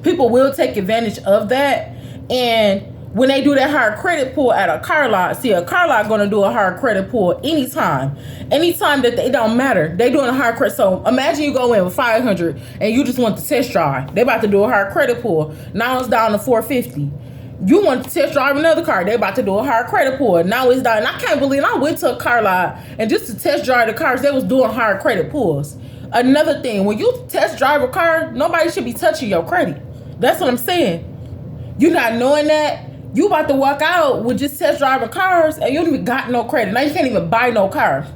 people will take advantage of that. And when they do that hard credit pull at a car lot, see, a car lot going to do a hard credit pull anytime that it don't matter. They doing a hard credit. So imagine you go in with 500 and you just want to test drive. They about to do a hard credit pull. Now it's down to 450. You want to test drive another car. They about to do a hard credit pull. Now it's down. And I can't believe I went to a car lot and just to test drive the cars, they was doing hard credit pulls. Another thing, when you test drive a car, nobody should be touching your credit. That's what I'm saying. You're not knowing that. You about to walk out with just test driving cars and you don't even got no credit. Now you can't even buy no car.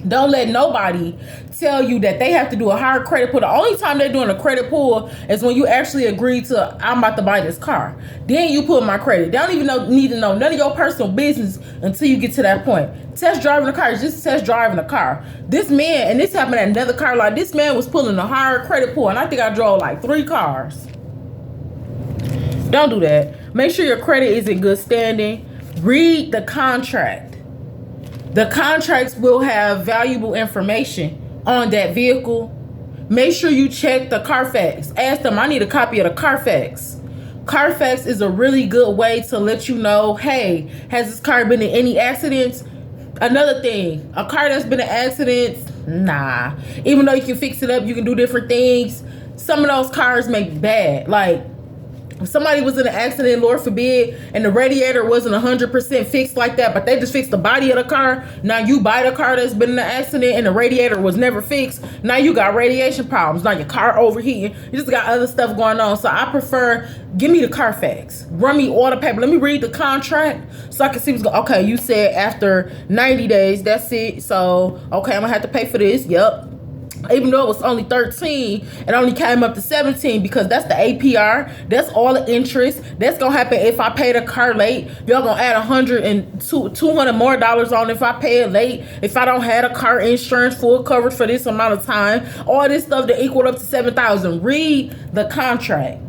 Don't let nobody tell you that they have to do a hard credit pull. The only time they're doing a credit pull is when you actually agree to, I'm about to buy this car. Then you pull my credit. They don't even need to know none of your personal business until you get to that point. Test driving a car is just test driving a car. This man, and this happened at another car lot, this man was pulling a hard credit pull, and I think I drove like 3 cars. Don't do that. Make sure your credit is in good standing. Read the contract. The contracts will have valuable information on that vehicle. Make sure you check the Carfax. Ask them, I need a copy of the Carfax. Carfax is a really good way to let you know, hey, has this car been in any accidents? Another thing, a car that's been in accidents, nah. Even though you can fix it up, you can do different things. Some of those cars make bad. Like, if somebody was in an accident, Lord forbid, and the radiator wasn't 100% fixed like that, but they just fixed the body of the car. Now you buy the car that's been in an accident and the radiator was never fixed. Now you got radiation problems. Now your car overheating. You just got other stuff going on. So I prefer, give me the Carfax. Run me all the paper. Let me read the contract so I can see what's going on. Okay, you said after 90 days, that's it. So, okay, I'm going to have to pay for this. Yep. Even though it was only 13, it only came up to 17 because that's the APR. That's all the interest. That's gonna happen if I pay the car late. Y'all gonna add $200 more on if I pay it late. If I don't have a car insurance full coverage for this amount of time, all this stuff that equal up to $7,000. Read the contract.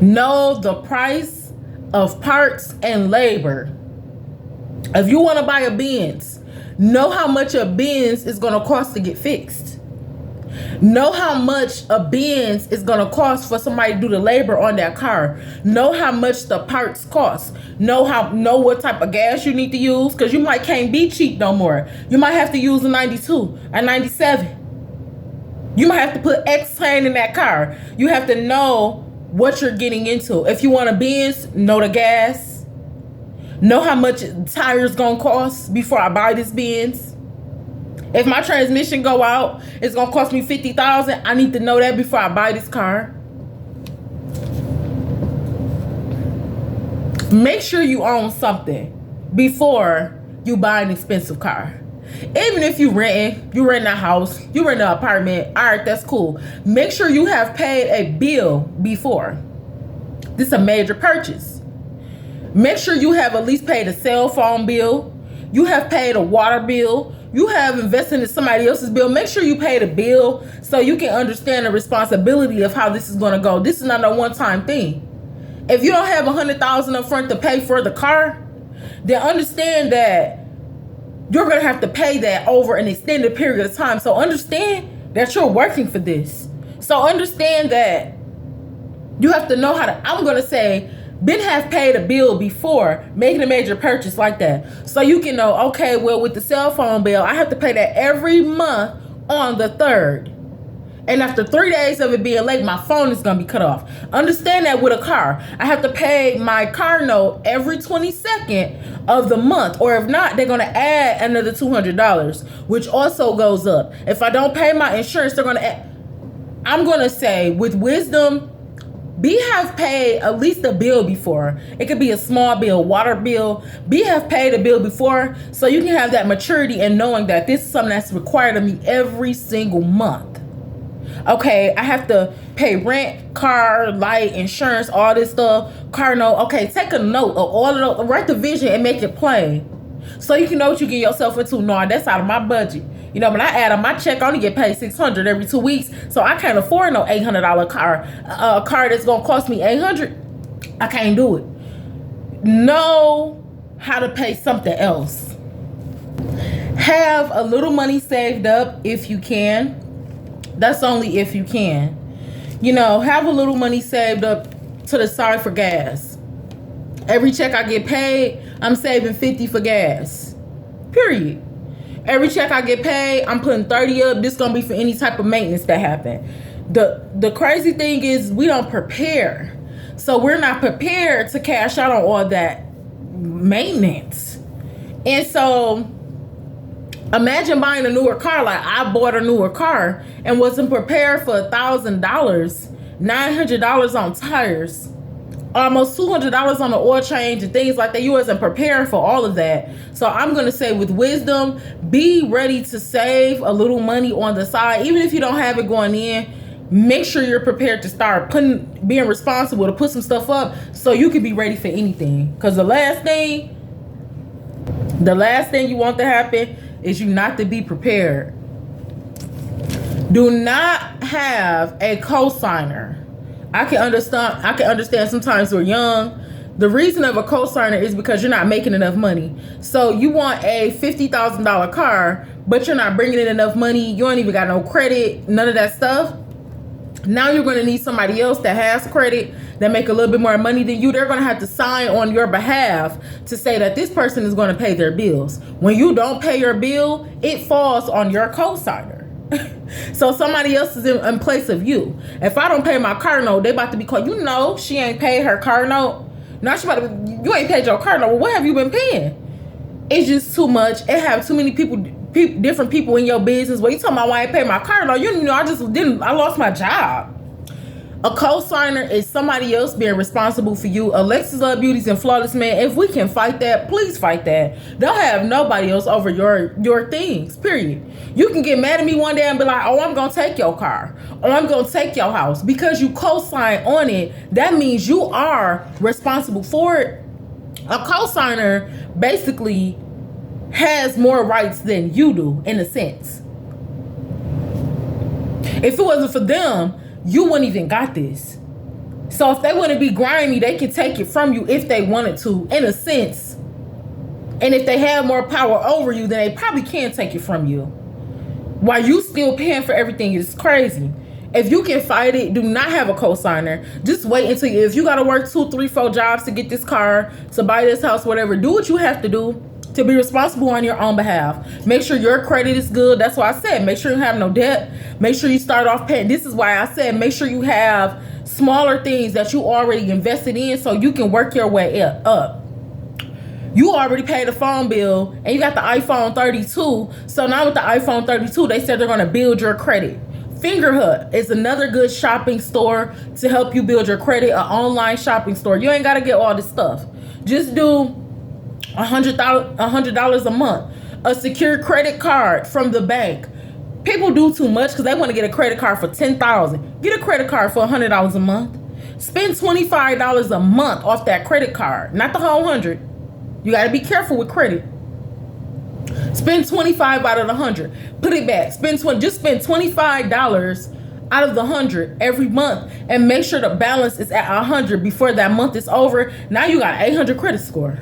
Know the price of parts and labor. If you want to buy a Benz, know how much a Benz is going to cost to get fixed. Know how much a Benz is going to cost for somebody to do the labor on that car. Know how much the parts cost. Know what type of gas you need to use, because you might can't be cheap no more. You might have to use a 92, a 97. You might have to put X-Train in that car. You have to know what you're getting into. If you want a Benz, know the gas. Know how much tires gonna cost before I buy this Benz. If my transmission go out, it's gonna cost me $50,000. I need to know that before I buy this car. Make sure you own something before you buy an expensive car. Even if you rent a house, you rent an apartment, all right, that's cool. Make sure you have paid a bill before. This is a major purchase. Make sure you have at least paid a cell phone bill. You have paid a water bill. You have invested in somebody else's bill. Make sure you paid a bill so you can understand the responsibility of how this is going to go. This is not a one-time thing. If you don't have $100,000 up front to pay for the car, then understand that you're going to have to pay that over an extended period of time. So understand that you're working for this. So understand that you have to know how to, I'm going to say, Ben have paid a bill before making a major purchase like that. So you can know, okay, well, with the cell phone bill, I have to pay that every month on the 3rd. And after 3 days of it being late, my phone is going to be cut off. Understand that with a car. I have to pay my car note every 22nd of the month. Or if not, they're going to add another $200, which also goes up. If I don't pay my insurance, they're going to add. I'm going to say, with wisdom, have paid at least a bill before. It could be a small bill, water bill. Have paid a bill before so you can have that maturity and knowing that this is something that's required of me every single month. Okay, I have to pay rent, car, light, insurance, all this stuff, car note. Okay, take a note of all of those, write the vision and make it plain. So you can know what you get yourself into. No, that's out of my budget. You know, when I add on my check, I only get paid $600 every 2 weeks. So I can't afford no $800 car. A car that's going to cost me $800. I can't do it. Know how to pay something else. Have a little money saved up if you can. That's only if you can. You know, have a little money saved up to the side for gas. Every check I get paid, I'm saving $50 for gas. Period. Every check I get paid, I'm putting $30 up. This gonna be for any type of maintenance that happen. The crazy thing is we don't prepare. So we're not prepared to cash out on all that maintenance. And so imagine buying a newer car. Like I bought a newer car and wasn't prepared for $1,000, $900 on tires, almost $200 on the oil change and things like that. You wasn't prepared for all of that. So I'm going to say with wisdom, be ready to save a little money on the side. Even if you don't have it going in, make sure you're prepared to start being responsible to put some stuff up so you can be ready for anything. Because the last thing you want to happen is you not to be prepared. Do not have a cosigner. I can understand sometimes we're young. The reason of a cosigner is because you're not making enough money. So you want a $50,000 car, but you're not bringing in enough money. You don't even got no credit, none of that stuff. Now you're going to need somebody else that has credit, that make a little bit more money than you. They're going to have to sign on your behalf to say that this person is going to pay their bills. When you don't pay your bill, it falls on your cosigner. So somebody else is in place of you. If I don't pay my car note, they about to be called. You know, she ain't paid her car note. Now she about to, you ain't paid your car note. Well, what have you been paying? It's just too much. It have too many different people in your business. Well, you talking about why I ain't pay my car note? You know, I lost my job. A co-signer is somebody else being responsible for you. Alexus Loves Beauties and Flawless Man. If we can fight that, please fight that. Don't have nobody else over your things, period. You can get mad at me one day and be like, oh, I'm going to take your car. Or I'm going to take your house. Because you co-sign on it, that means you are responsible for it. A co-signer basically has more rights than you do, in a sense. If it wasn't for them, you wouldn't even got this. So if they want to be grimy, they can take it from you if they wanted to, in a sense. And if they have more power over you, then they probably can take it from you. While you still paying for everything, it's crazy. If you can fight it, do not have a co-signer. Just wait until if you got to work 2, 3, 4 jobs to get this car, to buy this house, whatever. Do what you have to do to be responsible on your own behalf. Make sure your credit is good. That's why I said make sure you have no debt. Make sure you start off paying. This is why I said make sure you have smaller things that you already invested in so you can work your way up. You already paid a phone bill and you got the iPhone 32. So now with the iPhone 32, they said they're going to build your credit. Fingerhut is another good shopping store to help you build your credit, an online shopping store. You ain't got to get all this stuff. Just do $100 a month. A secure credit card from the bank. People do too much because they want to get a credit card for $10,000. Get a credit card for $100 a month. Spend $25 a month off that credit card, not the whole 100. You got to be careful with credit. Spend 25 out of the 100. Put it back. Just spend $25 out of the 100 every month, and make sure the balance is at 100 before that month is over. Now you got 800 credit score.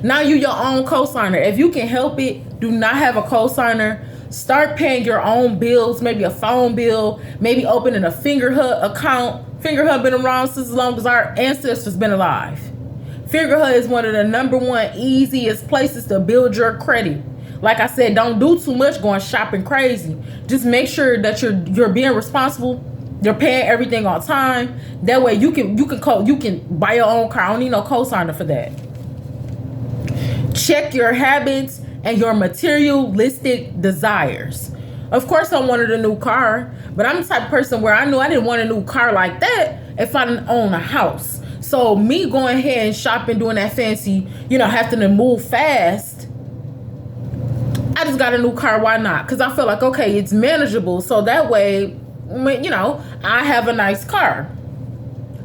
Now you your own cosigner. If you can help it, do not have a cosigner. Start paying your own bills, maybe a phone bill, maybe opening a Fingerhut account. Fingerhut been around since as long as our ancestors been alive. Fingerhut is one of the #1 easiest places to build your credit. Like I said, don't do too much going shopping crazy. Just make sure that you're being responsible. You're paying everything on time. That way you can buy your own car. I don't need no cosigner for that. Check your habits and your materialistic desires. Of course, I wanted a new car, but I'm the type of person where I knew I didn't want a new car like that if I didn't own a house. So me going ahead and shopping, doing that fancy, having to move fast, I just got a new car. Why not? Because I feel like, okay, it's manageable. So that way, I have a nice car.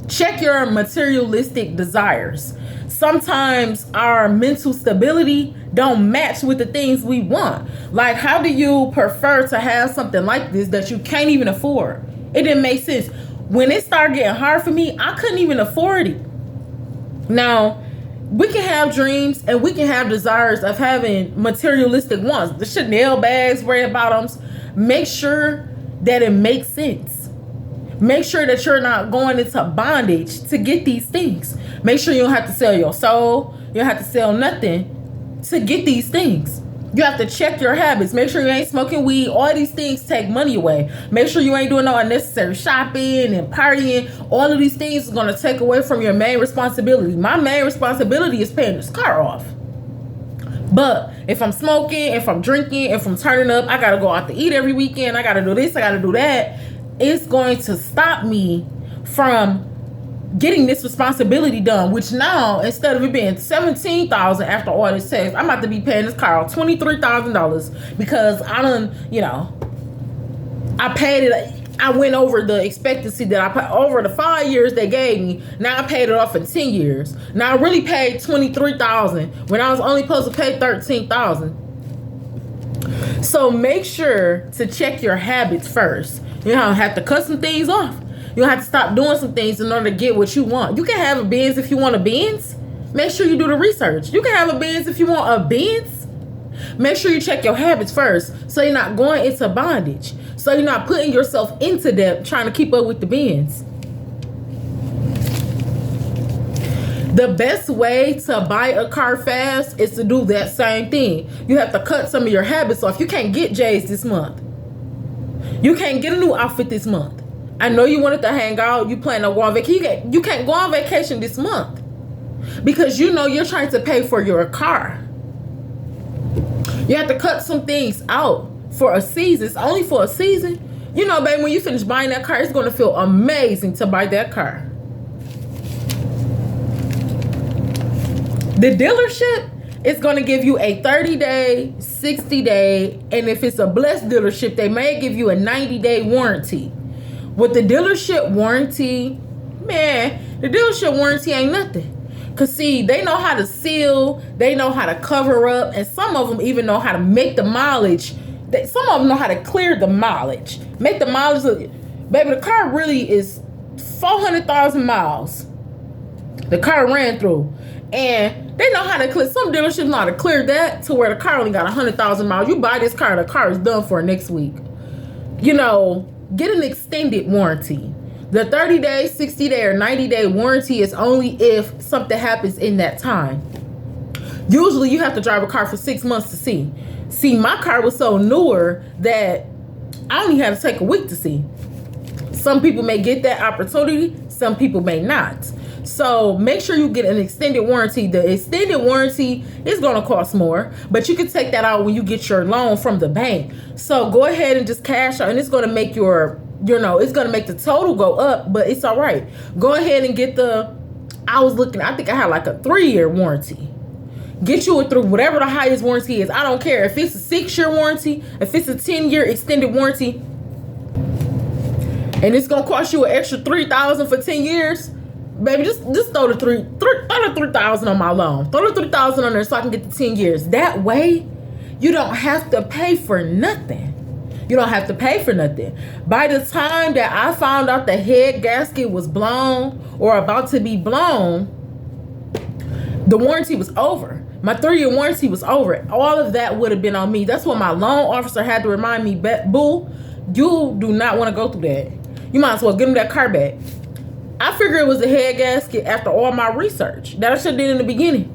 Check your materialistic desires. Sometimes our mental stability don't match with the things we want. Like, how do you prefer to have something like this that you can't even afford? It didn't make sense. When it started getting hard for me, I couldn't even afford it. Now, we can have dreams and we can have desires of having materialistic wants. The Chanel bags, red bottoms. Make sure that it makes sense. Make sure that you're not going into bondage to get these things. Make sure you don't have to sell your soul. You don't have to sell nothing to get these things. You have to check your habits. Make sure you ain't smoking weed. All these things take money away. Make sure you ain't doing no unnecessary shopping and partying. All of these things is going to take away from your main responsibility. My main responsibility is paying this car off. But if I'm smoking, if I'm drinking, if I'm turning up, I got to go out to eat every weekend. I got to do this. I got to do that. It's going to stop me from getting this responsibility done, which now, instead of it being $17,000 after all this tax, I'm about to be paying this car $23,000 because I done, I paid it. I went over the expectancy that I put over the 5 years they gave me. Now I paid it off in 10 years. Now I really paid $23,000 when I was only supposed to pay $13,000. So make sure to check your habits first. You don't have to cut some things off. You have to stop doing some things in order to get what you want. You can have a Benz if you want a Benz. Make sure you do the research. You can have a Benz if you want a Benz. Make sure you check your habits first so you're not going into bondage. So you're not putting yourself into debt trying to keep up with the Benz. The best way to buy a car fast is to do that same thing. You have to cut some of your habits off. You can't get J's this month. You can't get a new outfit this month. I know you wanted to hang out. You plan to go on vacation. You can't go on vacation this month because you're trying to pay for your car. You have to cut some things out for a season. It's only for a season. Baby, when you finish buying that car, it's going to feel amazing to buy that car. The dealership is going to give you a 30-day, 60-day, and if it's a blessed dealership, they may give you a 90-day warranty. With the dealership warranty, man, the dealership warranty ain't nothing. Because, see, they know how to seal, they know how to cover up, and some of them even know how to make the mileage. Some of them know how to clear the mileage. Make the mileage look. Baby, the car really is 400,000 miles. The car ran through. And they know how to clear. Some dealerships know how to clear that to where the car only got 100,000 miles. You buy this car, the car is done for next week. Get an extended warranty. The 30-day, 60-day, or 90-day warranty is only if something happens in that time. Usually you have to drive a car for 6 months to see. See, my car was so newer that I only had to take a week to see. Some people may get that opportunity. Some people may not. So make sure you get an extended warranty. The extended warranty is going to cost more, but you can take that out when you get your loan from the bank. So go ahead and just cash out, and it's going to make it's going to make the total go up, but it's all right. Go ahead and get I think I had like a 3-year warranty. Get you it through whatever the highest warranty is. I don't care if it's a 6-year warranty, if it's a 10-year extended warranty, and it's gonna cost you an extra $3,000 for 10 years. Baby, just throw the $3,000 on my loan. Throw the $3,000 on there so I can get the 10 years. That way, you don't have to pay for nothing. You don't have to pay for nothing. By the time that I found out the head gasket was blown or about to be blown, the warranty was over. My 3-year warranty was over. All of that would have been on me. That's what my loan officer had to remind me, boo, you do not want to go through that. You might as well give him that car back. I figured it was a head gasket after all my research that I should have did in the beginning.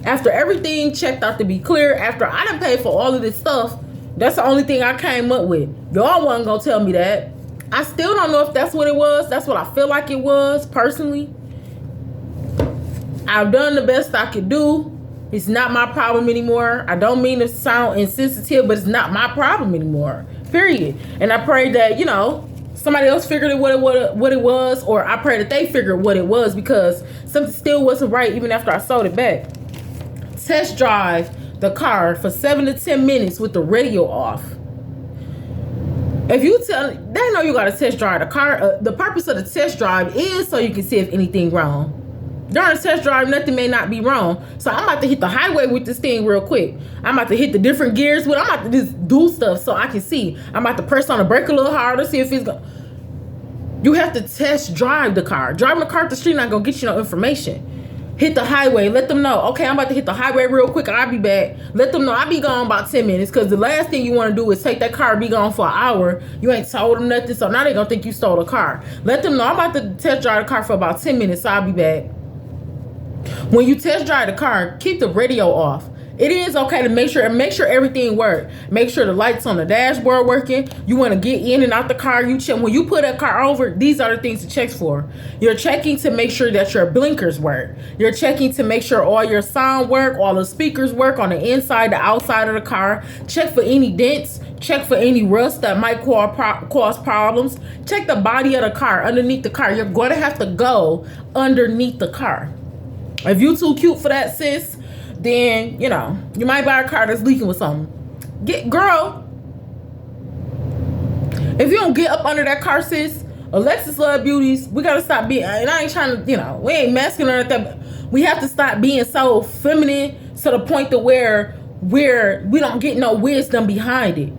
After everything checked out to be clear, after I done paid for all of this stuff, that's the only thing I came up with. Y'all wasn't gonna tell me that. I still don't know if that's what it was. That's what I feel like it was, personally. I've done the best I could do. It's not my problem anymore. I don't mean to sound insensitive, but it's not my problem anymore. Period. And I pray that, you know, somebody else figured what it was, or I pray that they figured what it was, because something still wasn't right even after I sold it back. Test drive the car for 7 to 10 minutes with the radio off. If you they know you gotta test drive the car. The purpose of the test drive is so you can see if anything wrong. During the test drive, nothing may not be wrong. So I'm about to hit the highway with this thing real quick. I'm about to hit the different gears with. I'm about to just do stuff so I can see. I'm about to press on the brake a little harder, see if it's going. You have to test drive the car. Driving the car up the street not gonna get you no information. Hit the highway. Let them know. Okay, I'm about to hit the highway real quick. I'll be back. Let them know I'll be gone about 10 minutes, because the last thing you want to do is take that car and be gone for an hour. You ain't told them nothing, so now they gonna think you stole the car. Let them know I'm about to test drive the car for about 10 minutes, so I'll be back. When you test drive the car, keep the radio off. It is okay to make sure everything works. Make sure the lights on the dashboard working. You want to get in and out the car. You check when you put that car over. These are the things to check for. You're checking to make sure that your blinkers work. You're checking to make sure all your sound work, all the speakers work on the inside, the outside of the car. Check for any dents. Check for any rust that might cause problems. Check the body of the car, underneath the car. You're going to have to go underneath the car. If you too cute for that, sis, then, you know, you might buy a car that's leaking with something. Girl, if you don't get up under that car, sis, Alexus Love Beauties, we got to stop being, and I ain't trying to, you know, we ain't masculine or anything, but we have to stop being so feminine to the point to where we don't get no wisdom behind it.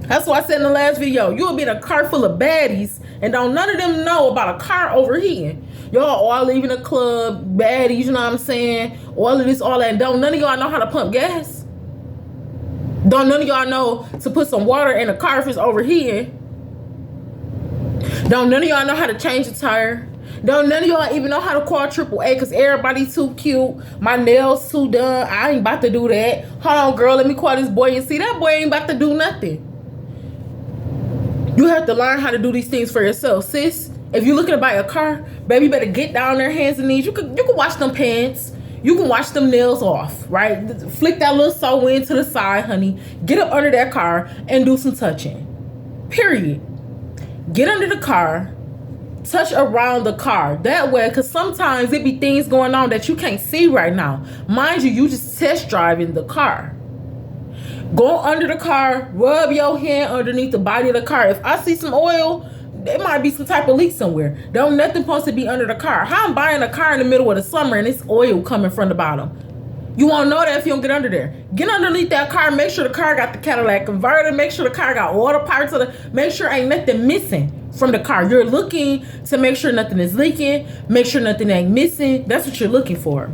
That's what I said in the last video. You'll be in a car full of baddies and don't none of them know about a car overheating. Y'all all leaving the club, baddies, you know what I'm saying? All of this, all that. Don't none of y'all know how to pump gas? Don't none of y'all know to put some water in a car if it's overheating? Don't none of y'all know how to change a tire? Don't none of y'all even know how to call AAA because everybody too cute. My nails too done. I ain't about to do that. Hold on, girl. Let me call this boy and see. That boy ain't about to do nothing. You have to learn how to do these things for yourself, sis. If you're looking to buy a car, baby, you better get down there, hands and knees. You can wash them pants. You can wash them nails off, right? Flick that little sew in to the side, honey. Get up under that car and do some touching. Period. Get under the car. Touch around the car. That way, because sometimes it be things going on that you can't see right now. Mind you, you just test driving the car. Go under the car, rub your hand underneath the body of the car. If I see some oil, there might be some type of leak somewhere. Don't nothing supposed to be under the car. How I'm buying a car in the middle of the summer and it's oil coming from the bottom? You won't know that if you don't get under there. Get underneath that car. Make sure the car got the catalytic converter. Make sure the car got all the parts of the. Make sure ain't nothing missing from the car. You're looking to make sure nothing is leaking. Make sure nothing ain't missing. That's what you're looking for.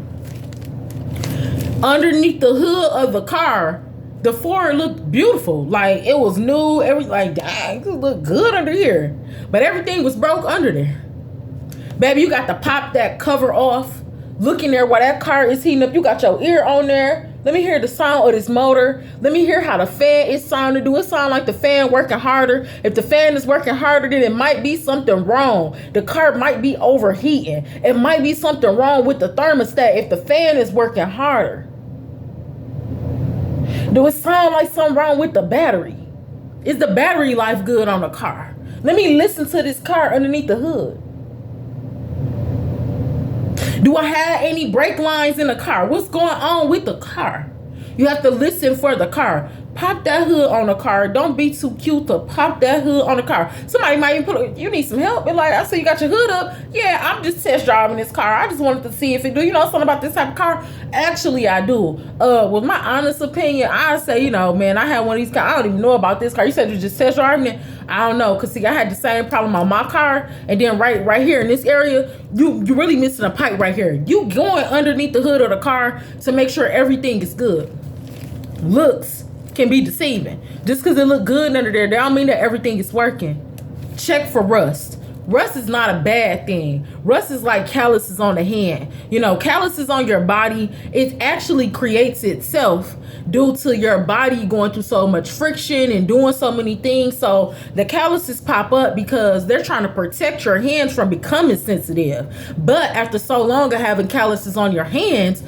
Underneath the hood of the car, the Ford looked beautiful. Like it was new. Like, dang, it looked good under here. But everything was broke under there. Baby, you got to pop that cover off. Look in there while that car is heating up. You got your ear on there. Let me hear the sound of this motor. Let me hear how the fan is sounding. Do it sound like the fan working harder? If the fan is working harder, then it might be something wrong. The car might be overheating. It might be something wrong with the thermostat if the fan is working harder. Do it sound like something wrong with the battery? Is the battery life good on the car? Let me listen to this car underneath the hood. Do I have any brake lines in the car? What's going on with the car? You have to listen for the car. Pop that hood on the car. Don't be too cute to pop that hood on the car. Somebody might even put, you need some help. And like, I see you got your hood up. Yeah, I'm just test driving this car. I just wanted to see if it do. You know something about this type of car? Actually, I do. With my honest opinion, I say, man, I had one of these cars. I don't even know about this car. You said you just test driving it? I don't know. Because see, I had the same problem on my car. And then right here in this area, you really missing a pipe right here. You going underneath the hood of the car to make sure everything is good. Looks can be deceiving. Just because it look good under there, that don't mean that everything is working. Check for rust. Rust is not a bad thing. Rust is like calluses on the hand. Calluses on your body, it actually creates itself due to your body going through so much friction and doing so many things. So the calluses pop up because they're trying to protect your hands from becoming sensitive. But after so long of having calluses on your hands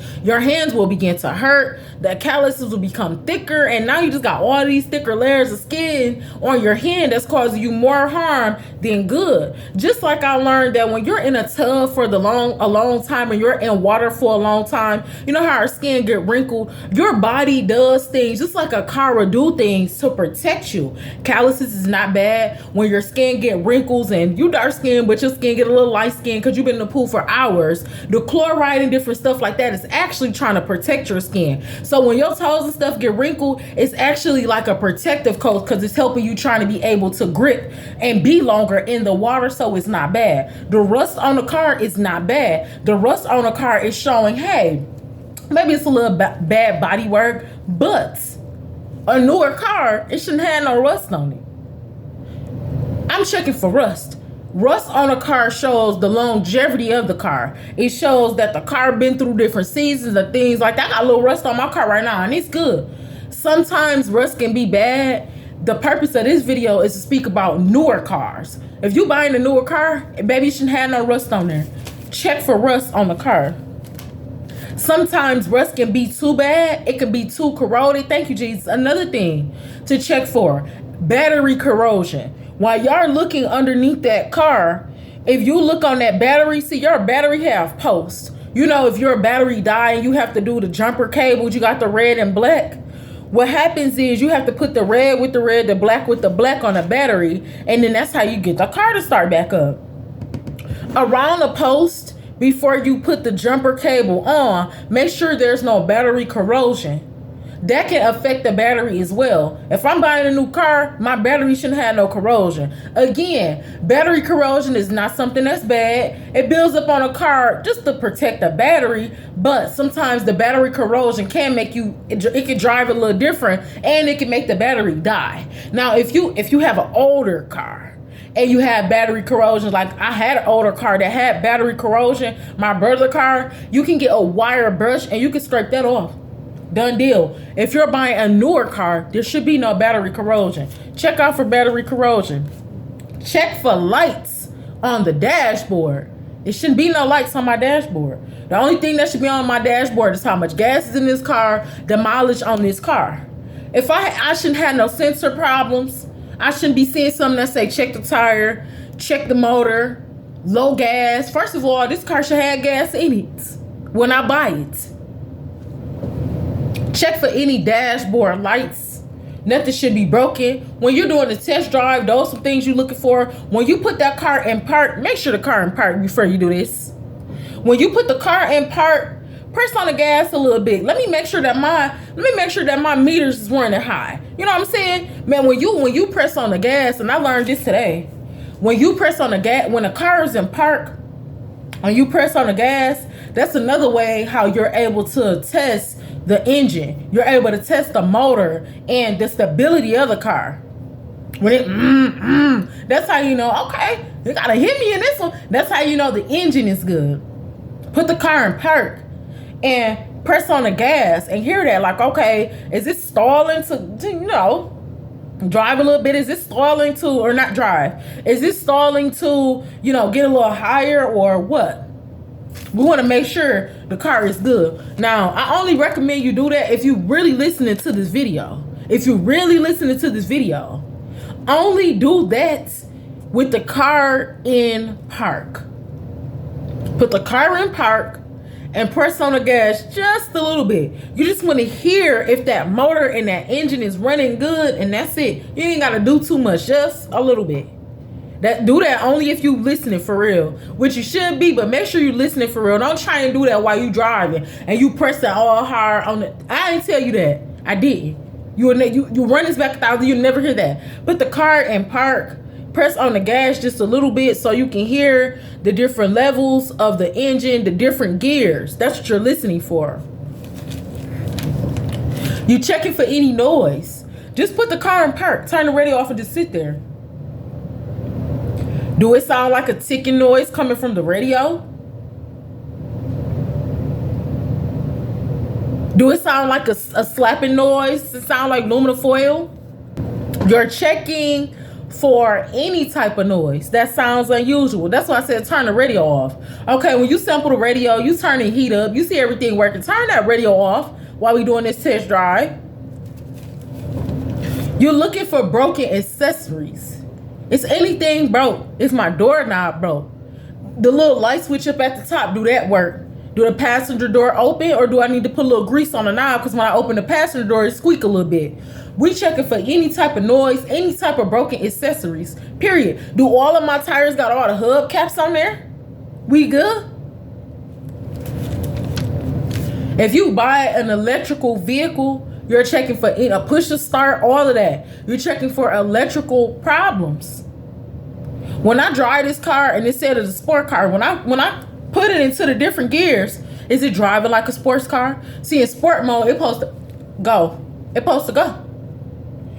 will begin to hurt. The calluses will become thicker, and now you just got all these thicker layers of skin on your hand that's causing you more harm than good. Just like I learned that when you're in a tub for a long time and you're in water for a long time, you know how our skin get wrinkled? Your body does things just like a car will do things to protect you. Calluses is not bad when your skin get wrinkles and you dark skin, but your skin get a little light skin because you've been in the pool for hours. The chloride and different stuff like that is actually trying to protect your skin. So when your toes and stuff get wrinkled, it's actually like a protective coat because it's helping you trying to be able to grip and be longer in the water, so it's not bad. The rust on the car is not bad. The rust on the car is showing, hey, maybe it's a little bad body work, but a newer car, it shouldn't have no rust on it. I'm checking for rust. Rust on a car shows the longevity of the car. It shows that the car been through different seasons and things like that. I got a little rust on my car right now, and it's good. Sometimes rust can be bad. The purpose of this video is to speak about newer cars. If you buying a newer car, baby, you shouldn't have no rust on there. Check for rust on the car. Sometimes rust can be too bad. It can be too corroded. Thank you, Jesus. Another thing to check for, battery corrosion. While y'all looking underneath that car, if you look on that battery, see your battery have posts. If your battery die and you have to do the jumper cables, you got the red and black. What happens is you have to put the red with the red, the black with the black on the battery, and then that's how you get the car to start back up. Around the post, before you put the jumper cable on, make sure there's no battery corrosion. That can affect the battery as well. If I'm buying a new car, my battery shouldn't have no corrosion. Again, battery corrosion is not something that's bad. It builds up on a car just to protect the battery, but sometimes the battery corrosion can make it can drive a little different, and it can make the battery die. Now, if you have an older car and you have battery corrosion, like I had an older car that had battery corrosion, my brother car, you can get a wire brush and you can scrape that off. Done deal. If you're buying a newer car, there should be no battery corrosion. Check out for battery corrosion. Check for lights on the dashboard. It shouldn't be no lights on my dashboard. The only thing that should be on my dashboard is how much gas is in this car, the mileage on this car. If I shouldn't have no sensor problems. I shouldn't be seeing something that say check the tire, check the motor, low gas. First of all, this car should have gas in it when I buy it. Check for any dashboard lights. Nothing should be broken. When you're doing a test drive, those are some things you're looking for. When you put that car in park, make sure the car in park before you do this. When you put the car in park, press on the gas a little bit. Let me make sure that my meters is running high. You know what I'm saying? Man, when you press on the gas, and I learned this today, when you press on the gas, when the car is in park, and you press on the gas, that's another way how you're able to test the engine. You're able to test the motor and the stability of the car. When it that's how you know, okay, you gotta hit me in this one. That's how you know the engine is good. Put the car in park and press on the gas and hear that, like, okay, is this stalling to drive a little bit? Is this stalling to, or not drive? Is this stalling to, get a little higher or what? We want to make sure the car is good. Now, I only recommend you do that if you really listening to this video. If you're really listening to this video, only do that with the car in park. Put the car in park and press on the gas just a little bit. You just want to hear if that motor and that engine is running good, and that's it. You ain't got to do too much, just a little bit. Do that only if you listening for real, which you should be, but make sure you listening for real. Don't try and do that while you driving and you pressing all hard on the. I didn't tell you that. I didn't. You run this back 1,000. You never hear that. Put the car in park. Press on the gas just a little bit so you can hear the different levels of the engine, the different gears. That's what you're listening for. You checking for any noise. Just put the car in park. Turn the radio off and just sit there. Do it sound like a ticking noise coming from the radio? Do it sound like a slapping noise? Does it sound like aluminum foil? You're checking for any type of noise that sounds unusual. That's why I said turn the radio off. Okay, when you sample the radio, you turn the heat up, you see everything working, turn that radio off while we doing this test drive. You're looking for broken accessories. Is anything broke? Is my doorknob broke? The little light switch up at the top, do that work? Do the passenger door open, or do I need to put a little grease on the knob because when I open the passenger door, it squeak a little bit? We checking for any type of noise, any type of broken accessories, period. Do all of my tires got all the hub caps on there? We good? If you buy an electrical vehicle, you're checking for a push to start, all of that. You're checking for electrical problems. When I drive this car and it said it's a sport car, when I put it into the different gears, is it driving like a sports car? See, in sport mode, it's supposed to go. It's supposed to go.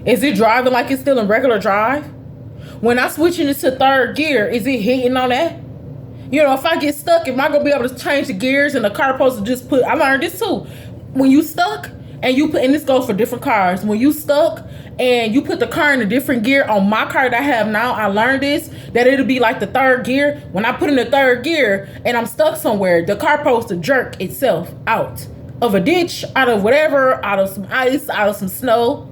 Is it driving like it's still in regular drive? When I switch it into third gear, is it hitting on that? You know, if I get stuck, am I going to be able to change the gears and the car supposed to just put, I learned this too. When you stuck and you put, and this goes for different cars, when you stuck and you put the car in a different gear, on my car that I have now, I learned this, that it'll be like the third gear. When I put in the third gear and I'm stuck somewhere, the car supposed to jerk itself out of a ditch, out of whatever, out of some ice, out of some snow.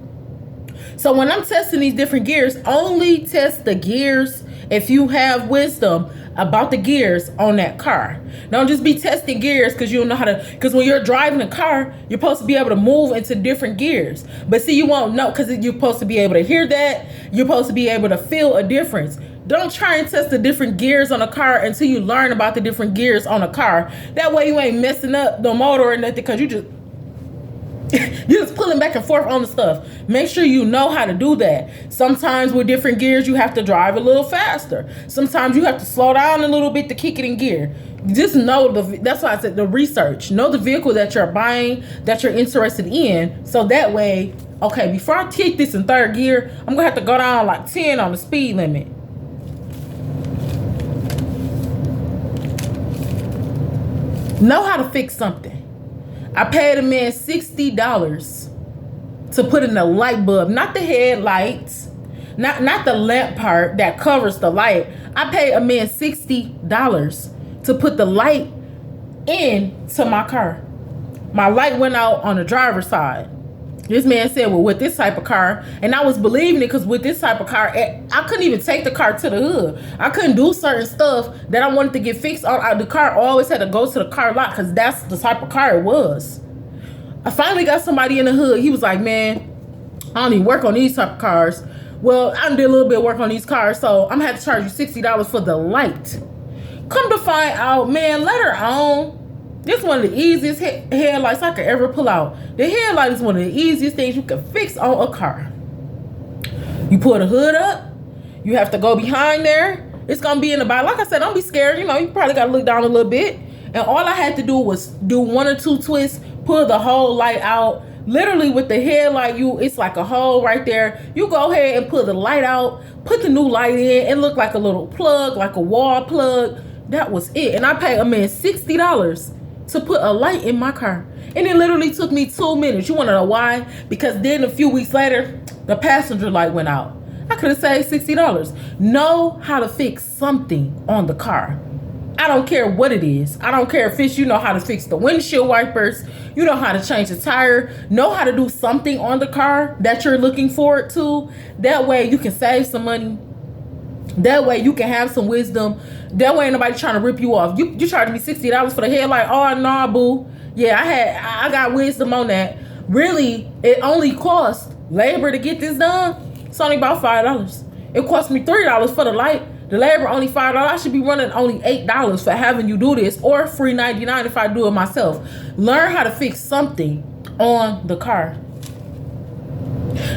So when I'm testing these different gears, only test the gears if you have wisdom about the gears on that car. Don't just be testing gears because you don't know how to, because when you're driving a car, you're supposed to be able to move into different gears. But see, you won't know because you're supposed to be able to hear that. You're supposed to be able to feel a difference. Don't try and test the different gears on a car until you learn about the different gears on a car. That way you ain't messing up the motor or nothing because you're just pulling back and forth on the stuff. Make sure you know how to do that. Sometimes with different gears, you have to drive a little faster. Sometimes you have to slow down a little bit to kick it in gear. Just know, that's why I said the research. Know the vehicle that you're buying, that you're interested in. So that way, okay, before I kick this in third gear, I'm going to have to go down like 10 on the speed limit. Know how to fix something. I paid a man $60 to put in the light bulb, not the headlights, not the lamp part that covers the light. I paid a man $60 to put the light into my car. My light went out on the driver's side. This man said, well, with this type of car, and I was believing it because with this type of car, I couldn't even take the car to the hood. I couldn't do certain stuff that I wanted to get fixed on. The car always had to go to the car lot because that's the type of car it was. I finally got somebody in the hood. He was like, man, I don't even work on these type of cars. Well, I did a little bit of work on these cars, so I'm going to have to charge you $60 for the light. Come to find out, man, later on, this is one of the easiest headlights I could ever pull out. The headlight is one of the easiest things you can fix on a car. You pull the hood up. You have to go behind there. It's going to be in the bottom. Like I said, don't be scared. You know, you probably got to look down a little bit. And all I had to do was do 1 or 2 twists, pull the whole light out. Literally with the headlight, it's like a hole right there. You go ahead and pull the light out, put the new light in. It looked like a little plug, like a wall plug. That was it. And I paid a man $60 to put a light in my car. And it literally took me 2 minutes. You want to know why? Because then a few weeks later, the passenger light went out. I could have saved $60. Know how to fix something on the car. I don't care what it is. I don't care if it's, you know how to fix the windshield wipers. You know how to change the tire. Know how to do something on the car that you're looking forward to. That way you can save some money. That way you can have some wisdom. That way ain't nobody trying to rip you off. You charged me $60 for the headlight. Oh, nah, boo. Yeah, I got wisdom on that. Really, it only cost labor to get this done. It's only about $5. It cost me $3 for the light. The labor only $5. I should be running only $8 for having you do this, or free $99 if I do it myself. Learn how to fix something on the car.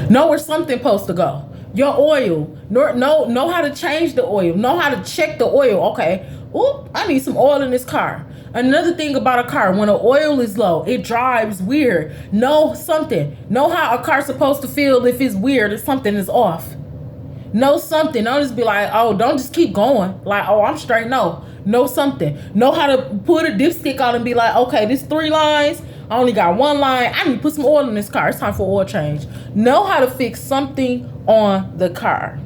Know where something's supposed to go. Your oil. Know how to change the oil. Know how to check the oil. Okay. Ooh, I need some oil in this car. Another thing about a car, when the oil is low, it drives weird. Know something. Know how a car's supposed to feel if it's weird or something is off. Know something. Don't just be like, oh, don't just keep going. Like, oh, I'm straight. No. Know something. Know how to put a dipstick on and be like, okay, this 3 lines. I only got 1 line. I need to put some oil in this car. It's time for oil change. Know how to fix something on the car.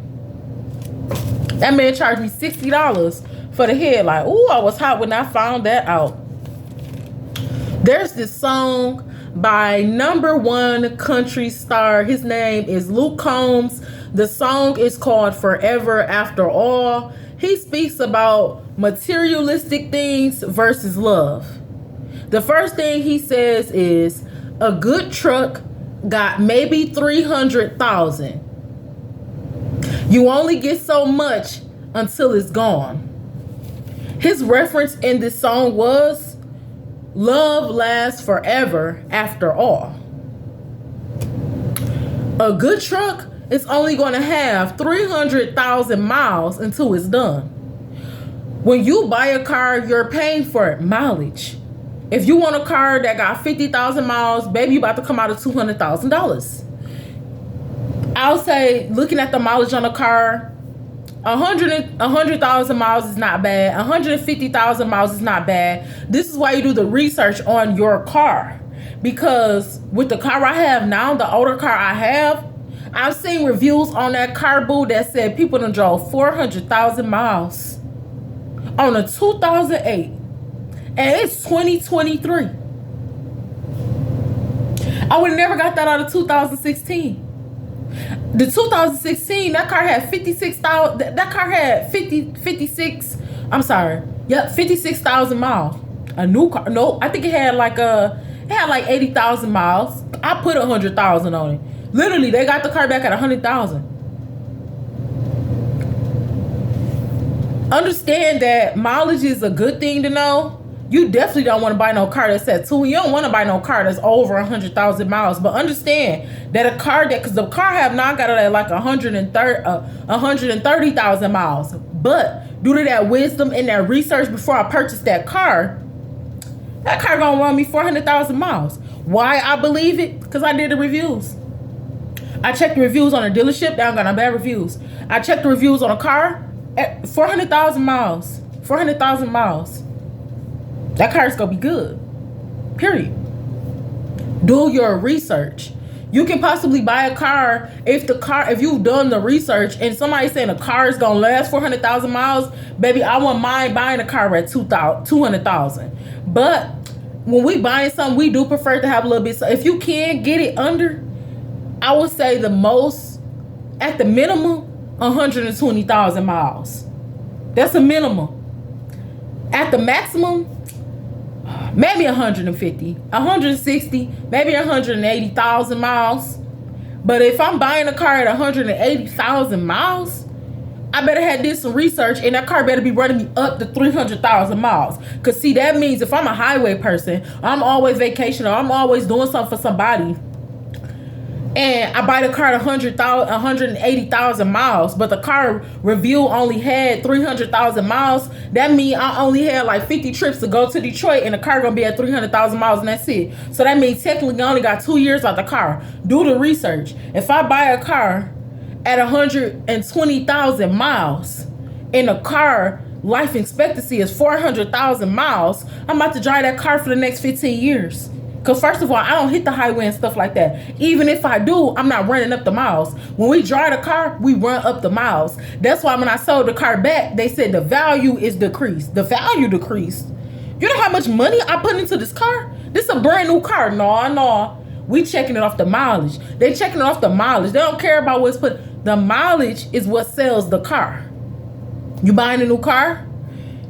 That man charged me $60 for the headlight. Ooh, I was hot when I found that out. There's this song by #1 country star. His name is Luke Combs. The song is called Forever After All. He speaks about materialistic things versus love. The first thing he says is, a good truck got maybe 300,000. You only get so much until it's gone. His reference in this song was, love lasts forever after all. A good truck is only going to have 300,000 miles until it's done. When you buy a car, you're paying for mileage. If you want a car that got 50,000 miles, baby, you about to come out of $200,000. I'll say, looking at the mileage on a car, 100,000 miles is not bad. 150,000 miles is not bad. This is why you do the research on your car. Because with the car I have now, the older car I have, I've seen reviews on that car, boo, that said people done drove 400,000 miles on a 2008. And it's 2023. I would have never got that out of 2016. The 2016, that car had 56,000. That car had 56,000 miles. A new car. No, I think it had like 80,000 miles. I put 100,000 on it. Literally, they got the car back at 100,000. Understand that mileage is a good thing to know. You definitely don't want to buy no car that's at 2. You don't want to buy no car that's over 100,000 miles. But understand that a car because the car have now got it at like 130,000 miles. But due to that wisdom and that research before I purchased that car gonna run me 400,000 miles. Why I believe it? Because I did the reviews. I checked the reviews on a dealership. They don't got no bad reviews. I checked the reviews on a car at 400,000 miles. 400,000 miles. That car is gonna be good. Period. Do your research. You can possibly buy a car if you've done the research and somebody's saying a car is gonna last 400,000 miles, baby, I wouldn't mind buying a car at 200,000. But when we buying something, we do prefer to have a little bit. So if you can get it under, I would say the most, at the minimum, 120,000 miles. That's a minimum. At the maximum, maybe 150, 160, maybe 180,000 miles. But if I'm buying a car at 180,000 miles, I better have did some research and that car better be running me up to 300,000 miles. Because see, that means if I'm a highway person, I'm always vacationing, I'm always doing something for somebody, and I buy the car at 180,000 miles, but the car review only had 300,000 miles. That means I only had like 50 trips to go to Detroit, and the car gonna be at 300,000 miles, and that's it. So that means technically I only got 2 years out the car. Do the research. If I buy a car at 120,000 miles, and the car life expectancy is 400,000 miles, I'm about to drive that car for the next 15 years. Because first of all, I don't hit the highway and stuff like that. Even if I do, I'm not running up the miles. When we drive the car, we run up the miles. That's why when I sold the car back, they said the value is decreased. The value decreased. You know how much money I put into this car? This is a brand new car. No. We checking it off the mileage. They checking it off the mileage. They don't care about what's put. The mileage is what sells the car. You buying a new car?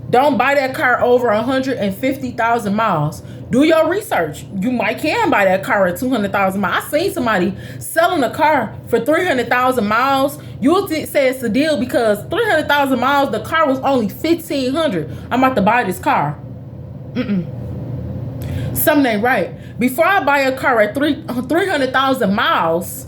Don't buy that car over 150,000 miles. Do your research. You can buy that car at 200,000 miles. I seen somebody selling a car for 300,000 miles. You'll say it's a deal because 300,000 miles, the car was only 1,500. I'm about to buy this car. Something ain't right. Before I buy a car at 300,000 miles,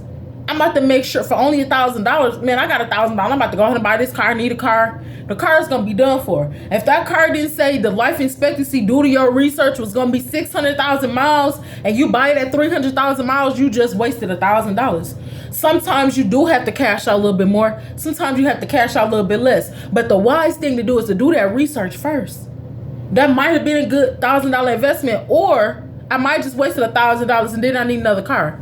I'm about to make sure for only $1,000. Man, I got $1,000. I'm about to go ahead and buy this car. I need a car. The car is going to be done for. If that car didn't say the life expectancy due to your research was going to be 600,000 miles and you buy it at 300,000 miles, you just wasted $1,000. Sometimes you do have to cash out a little bit more. Sometimes you have to cash out a little bit less. But the wise thing to do is to do that research first. That might have been a good $1,000 investment, or I might just wasted $1,000 and then I need another car.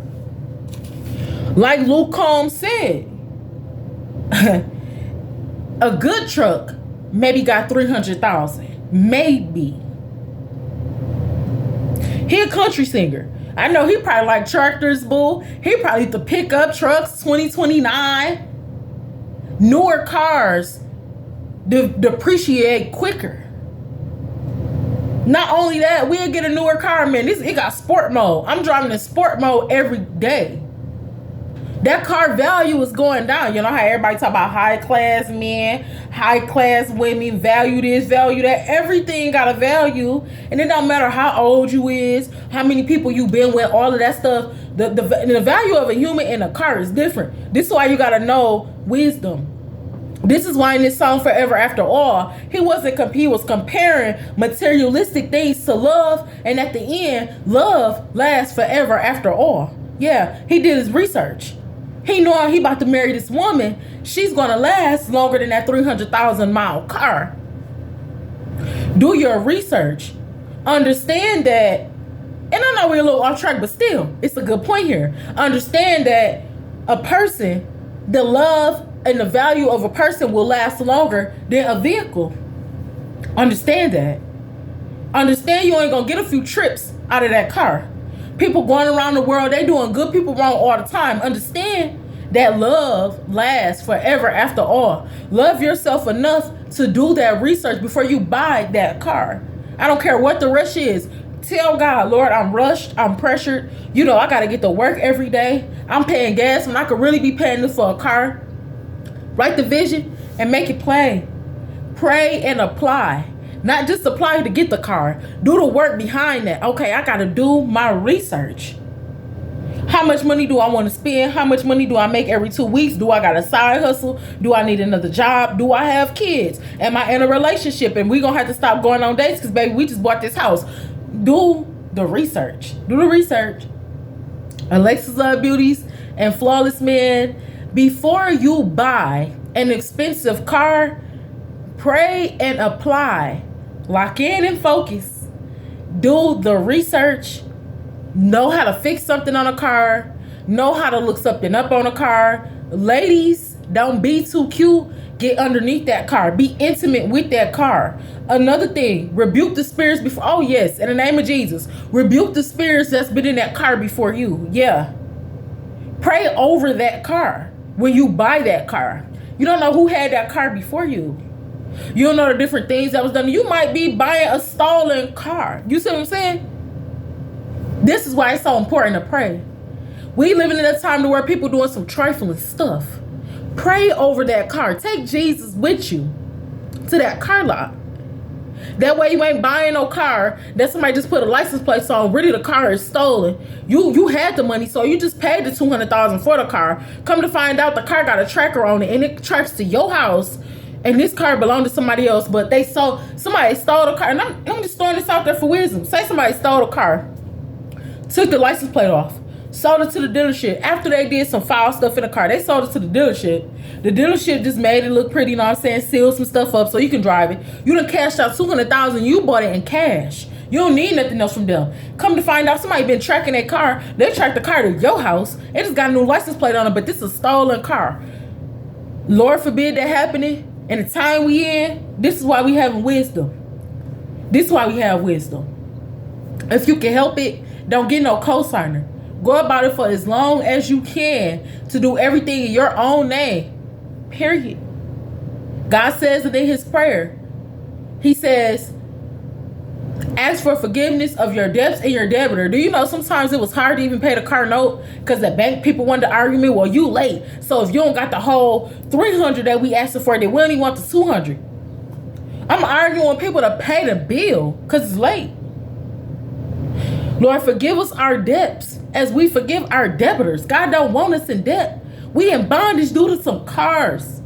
Like Luke Combs said, a good truck maybe got 300,000. Maybe. He a country singer. I know he probably like tractors, boo. He probably the pickup trucks, 2029. Newer cars depreciate quicker. Not only that, we'll get a newer car, man. It got sport mode. I'm driving in sport mode every day. That car value is going down. You know how everybody talk about high class men, high class women, value this, value that. Everything got a value. And it don't matter how old you is, how many people you been with, all of that stuff. The value of a human in a car is different. This is why you got to know wisdom. This is why in this song, Forever After All, he was comparing materialistic things to love. And at the end, love lasts forever after all. Yeah, he did his research. He knew he about to marry this woman. She's going to last longer than that 300,000 mile car. Do your research. Understand that, and I know we're a little off track, but still, it's a good point here. Understand that a person, the love and the value of a person will last longer than a vehicle. Understand that. Understand you ain't going to get a few trips out of that car. People going around the world, they doing good, people wrong all the time. Understand that love lasts forever after all. Love yourself enough to do that research before you buy that car. I don't care what the rush is. Tell God, Lord, I'm rushed, I'm pressured. You know, I got to get to work every day. I'm paying gas when I could really be paying this for a car. Write the vision and make it plain. Pray and apply. Not just apply to get the car. Do the work behind that. Okay, I got to do my research. How much money do I want to spend? How much money do I make every 2 weeks? Do I got a side hustle? Do I need another job? Do I have kids? Am I in a relationship? And we going to have to stop going on dates because, baby, we just bought this house. Do the research. Do the research. Alexus Loves Beauties and Flawless Men. Before you buy an expensive car, pray and apply. Lock in and focus. Do the research. Know how to fix something on a car. Know how to look something up on a car. Ladies, don't be too cute. Get underneath that car. Be intimate with that car. Another thing, rebuke the spirits before. Oh, yes, in the name of Jesus. Rebuke the spirits that's been in that car before you. Yeah. Pray over that car when you buy that car. You don't know who had that car before you. You don't know the different things that was done. You might be buying a stolen car. You see what I'm saying? This is why it's so important to pray. We living in a time to where people doing some trifling stuff. Pray over that car. Take Jesus with you to that car lot. That way you ain't buying no car that somebody just put a license plate on. Really, the car is stolen. You had the money, so you just paid the $200,000 for the car. Come to find out, the car got a tracker on it, and it tracks to your house. And this car belonged to somebody else, but somebody stole the car. And I'm just throwing this out there for wisdom. Say somebody stole the car, took the license plate off, sold it to the dealership. After they did some foul stuff in the car, they sold it to the dealership. The dealership just made it look pretty, you know what I'm saying? Sealed some stuff up so you can drive it. You done cashed out $200,000. You bought it in cash. You don't need nothing else from them. Come to find out, somebody been tracking that car. They tracked the car to your house. It just got a new license plate on it, but this is a stolen car. Lord forbid that happening. In the time we in, this is why we have wisdom. This is why we have wisdom. If you can help it, don't get no cosigner. Go about it for as long as you can to do everything in your own name. Period. God says it in his prayer. He says, ask for forgiveness of your debts and your debtor. Do you know sometimes it was hard to even pay the car note because the bank people wanted to argue me? Well, you late. So if you don't got the whole $300 that we asked for, then we only want the $200. I'm arguing with people to pay the bill because it's late. Lord, forgive us our debts as we forgive our debtors. God don't want us in debt. We in bondage due to some cars.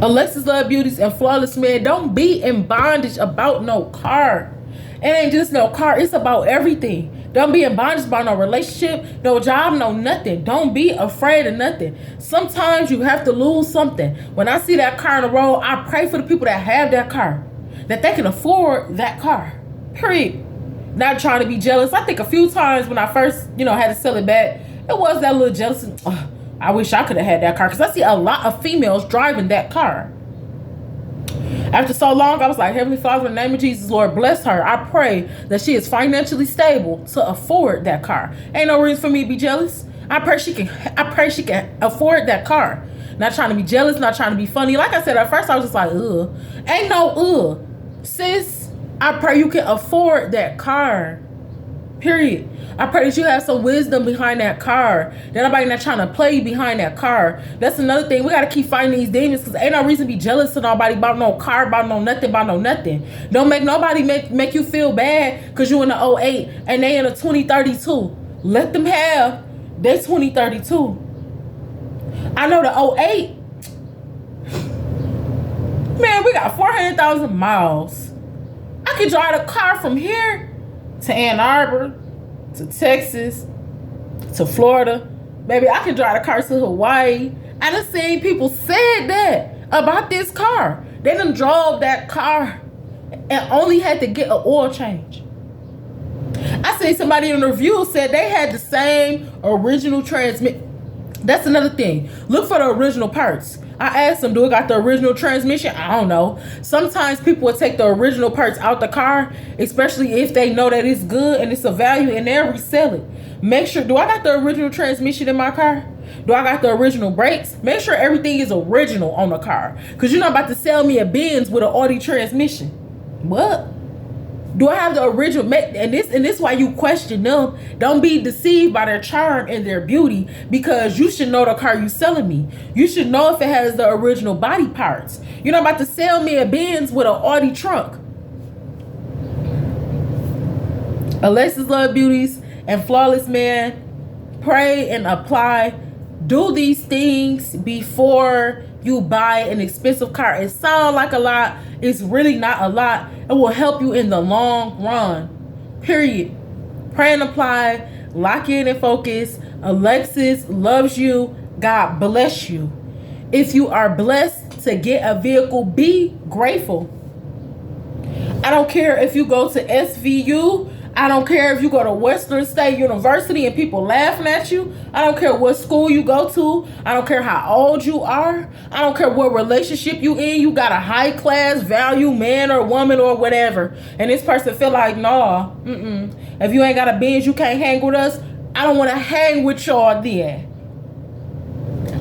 Alexus Loves Beauties and Flawless Man, don't be in bondage about no car. It ain't just no car. It's about everything. Don't be in bondage about no relationship, no job, no nothing. Don't be afraid of nothing. Sometimes you have to lose something. When I see that car on the road, I pray for the people that have that car, that they can afford that car. Period. Not trying to be jealous. I think a few times when I first, had to sell it back, it was that little jealousy. I wish I could have had that car, because I see a lot of females driving that car. After so long, I was like, Heavenly Father, in the name of Jesus, Lord, bless her. I pray that she is financially stable to afford that car. Ain't no reason for me to be jealous. I pray she can afford that car. Not trying to be jealous, not trying to be funny. Like I said, at first I was just like, ugh. Ain't no ugh. Sis, I pray you can afford that car. Period. I pray that you have some wisdom behind that car. That nobody not trying to play you behind that car. That's another thing. We got to keep fighting these demons, because ain't no reason to be jealous of nobody about no car, about no nothing, about no nothing. Don't make nobody make you feel bad because you in the 08 and they in a 2032. Let them have their 2032. I know the 08. Man, we got 400,000 miles. I can drive a car from here to Ann Arbor, to Texas, to Florida. Baby, I can drive a car to Hawaii. I done seen people said that about this car. They done drove that car and only had to get an oil change. I seen somebody in the review said they had the same original transmission. That's another thing. Look for the original parts. I asked them, do it got the original transmission? I don't know. Sometimes people will take the original parts out the car, especially if they know that it's good and it's a value, and they'll resell it. Make sure, do I got the original transmission in my car? Do I got the original brakes? Make sure everything is original on the car, because you're not about to sell me a Benz with an Audi transmission. What? Do I have the original? And this is why you question them. Don't be deceived by their charm and their beauty, because you should know the car you selling me. You should know if it has the original body parts. You're not about to sell me a Benz with an Audi trunk. Alexus Loves Beauties and Flawless Man, pray and apply. Do these things before you buy an expensive car. It sounds like a lot. It's really not a lot. It will help you in the long run. Period. Pray and apply. Lock in and focus. Alexus loves you. God bless you. If you are blessed to get a vehicle, be grateful. I don't care if you go to SVU. I don't care if you go to Western State University and people laughing at you. I don't care what school you go to. I don't care how old you are. I don't care what relationship you in. You got a high class value man or woman or whatever, and this person feel like, nah, if you ain't got a Benz, you can't hang with us. I don't want to hang with y'all then.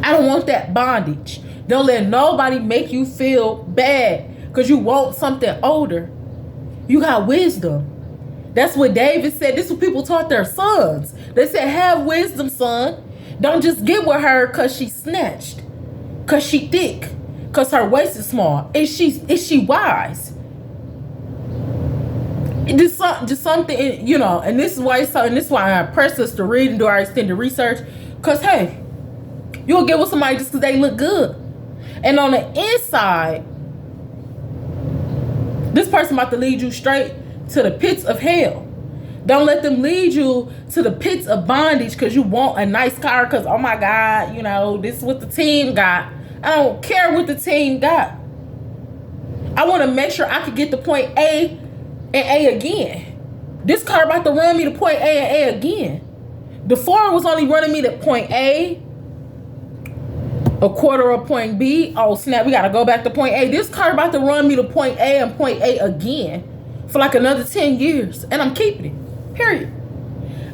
I don't want that bondage. Don't let nobody make you feel bad because you want something older. You got wisdom. That's what David said. This is what people taught their sons. They said, have wisdom, son. Don't just get with her because she snatched, because she thick, because her waist is small. Is she wise? Just something, and this is why I press us to read and do our extended research. Because, hey, you'll get with somebody just because they look good. And on the inside, this person about to lead you straight to the pits of hell. Don't let them lead you to the pits of bondage because you want a nice car, because, oh my God, this is what the team got. I don't care what the team got. I want to make sure I can get to point A and A again. This car about to run me to point A and A again. The Ford was only running me to point A, a quarter of point B. Oh snap, we got to go back to point A. This car about to run me to point A and point A again for like another 10 years. And I'm keeping it. Period.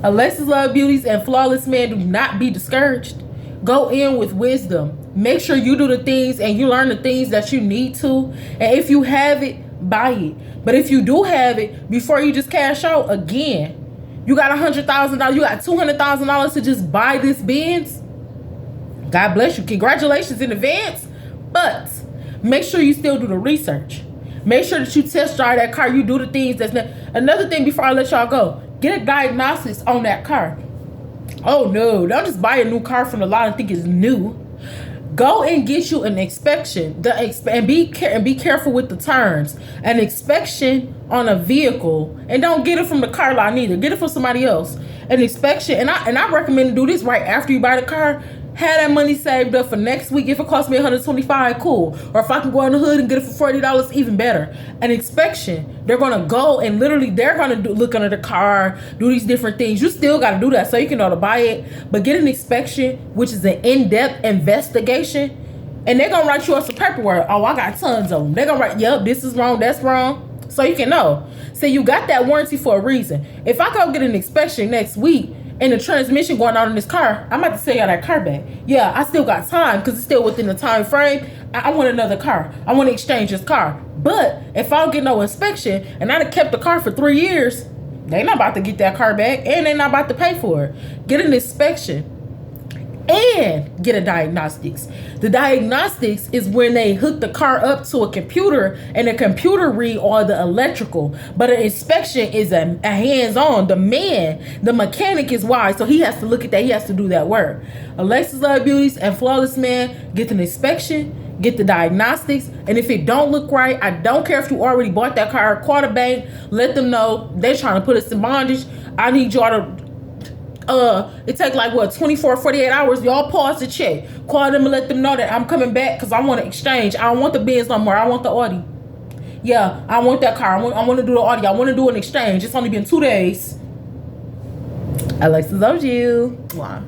Alexus Loves Beauties and Flawless Man, do not be discouraged. Go in with wisdom. Make sure you do the things and you learn the things that you need to. And if you have it, buy it. But if you do have it, before you just cash out, again, you got $100,000, you got $200,000 to just buy this Benz. God bless you. Congratulations in advance. But make sure you still do the research. Make sure that you test drive that car. You do the things that's another thing before I let y'all go. Get a diagnostics on that car. Oh no, don't just buy a new car from the lot and think it's new. Go and get you an inspection. And be careful with the terms. An inspection on a vehicle, and don't get it from the car lot neither. Get it from somebody else. An inspection, and I recommend to do this right after you buy the car. Have that money saved up for next week. If it costs me $125, cool. Or if I can go in the hood and get it for $40, even better. An inspection, they're gonna go and literally they're gonna look under the car, do these different things. You still gotta do that so you can know to buy it. But get an inspection, which is an in-depth investigation, and they're gonna write you up some paperwork. Oh, I got tons of them. They're gonna write, yep, this is wrong, that's wrong, so you can know. So you got that warranty for a reason. If I go get an inspection next week and the transmission going out in this car, I'm about to sell y'all that car back. Yeah, I still got time because it's still within the time frame. I want another car. I want to exchange this car. But if I don't get no inspection and I done kept the car for 3 years, they not about to get that car back and they not about to pay for it. Get an inspection and get a diagnostics. The diagnostics is when they hook the car up to a computer and the computer read all the electrical. But an inspection is a hands-on. The mechanic is wise, so he has to look at that. He has to do that work. Alexus Loves Beauties and Flawless Man, get an inspection, get the diagnostics, and if it don't look right, I don't care if you already bought that car, call the bank, let them know they're trying to put us in bondage. I need y'all to it take like what 24 48 hours. Y'all pause the check, call them and let them know that I'm coming back because I want to exchange. I don't want the Benz no more. I want the Audi. Yeah, I want that car. I want to do the Audi. I want to do an exchange. It's only been 2 days. Alexus loves you. Wow.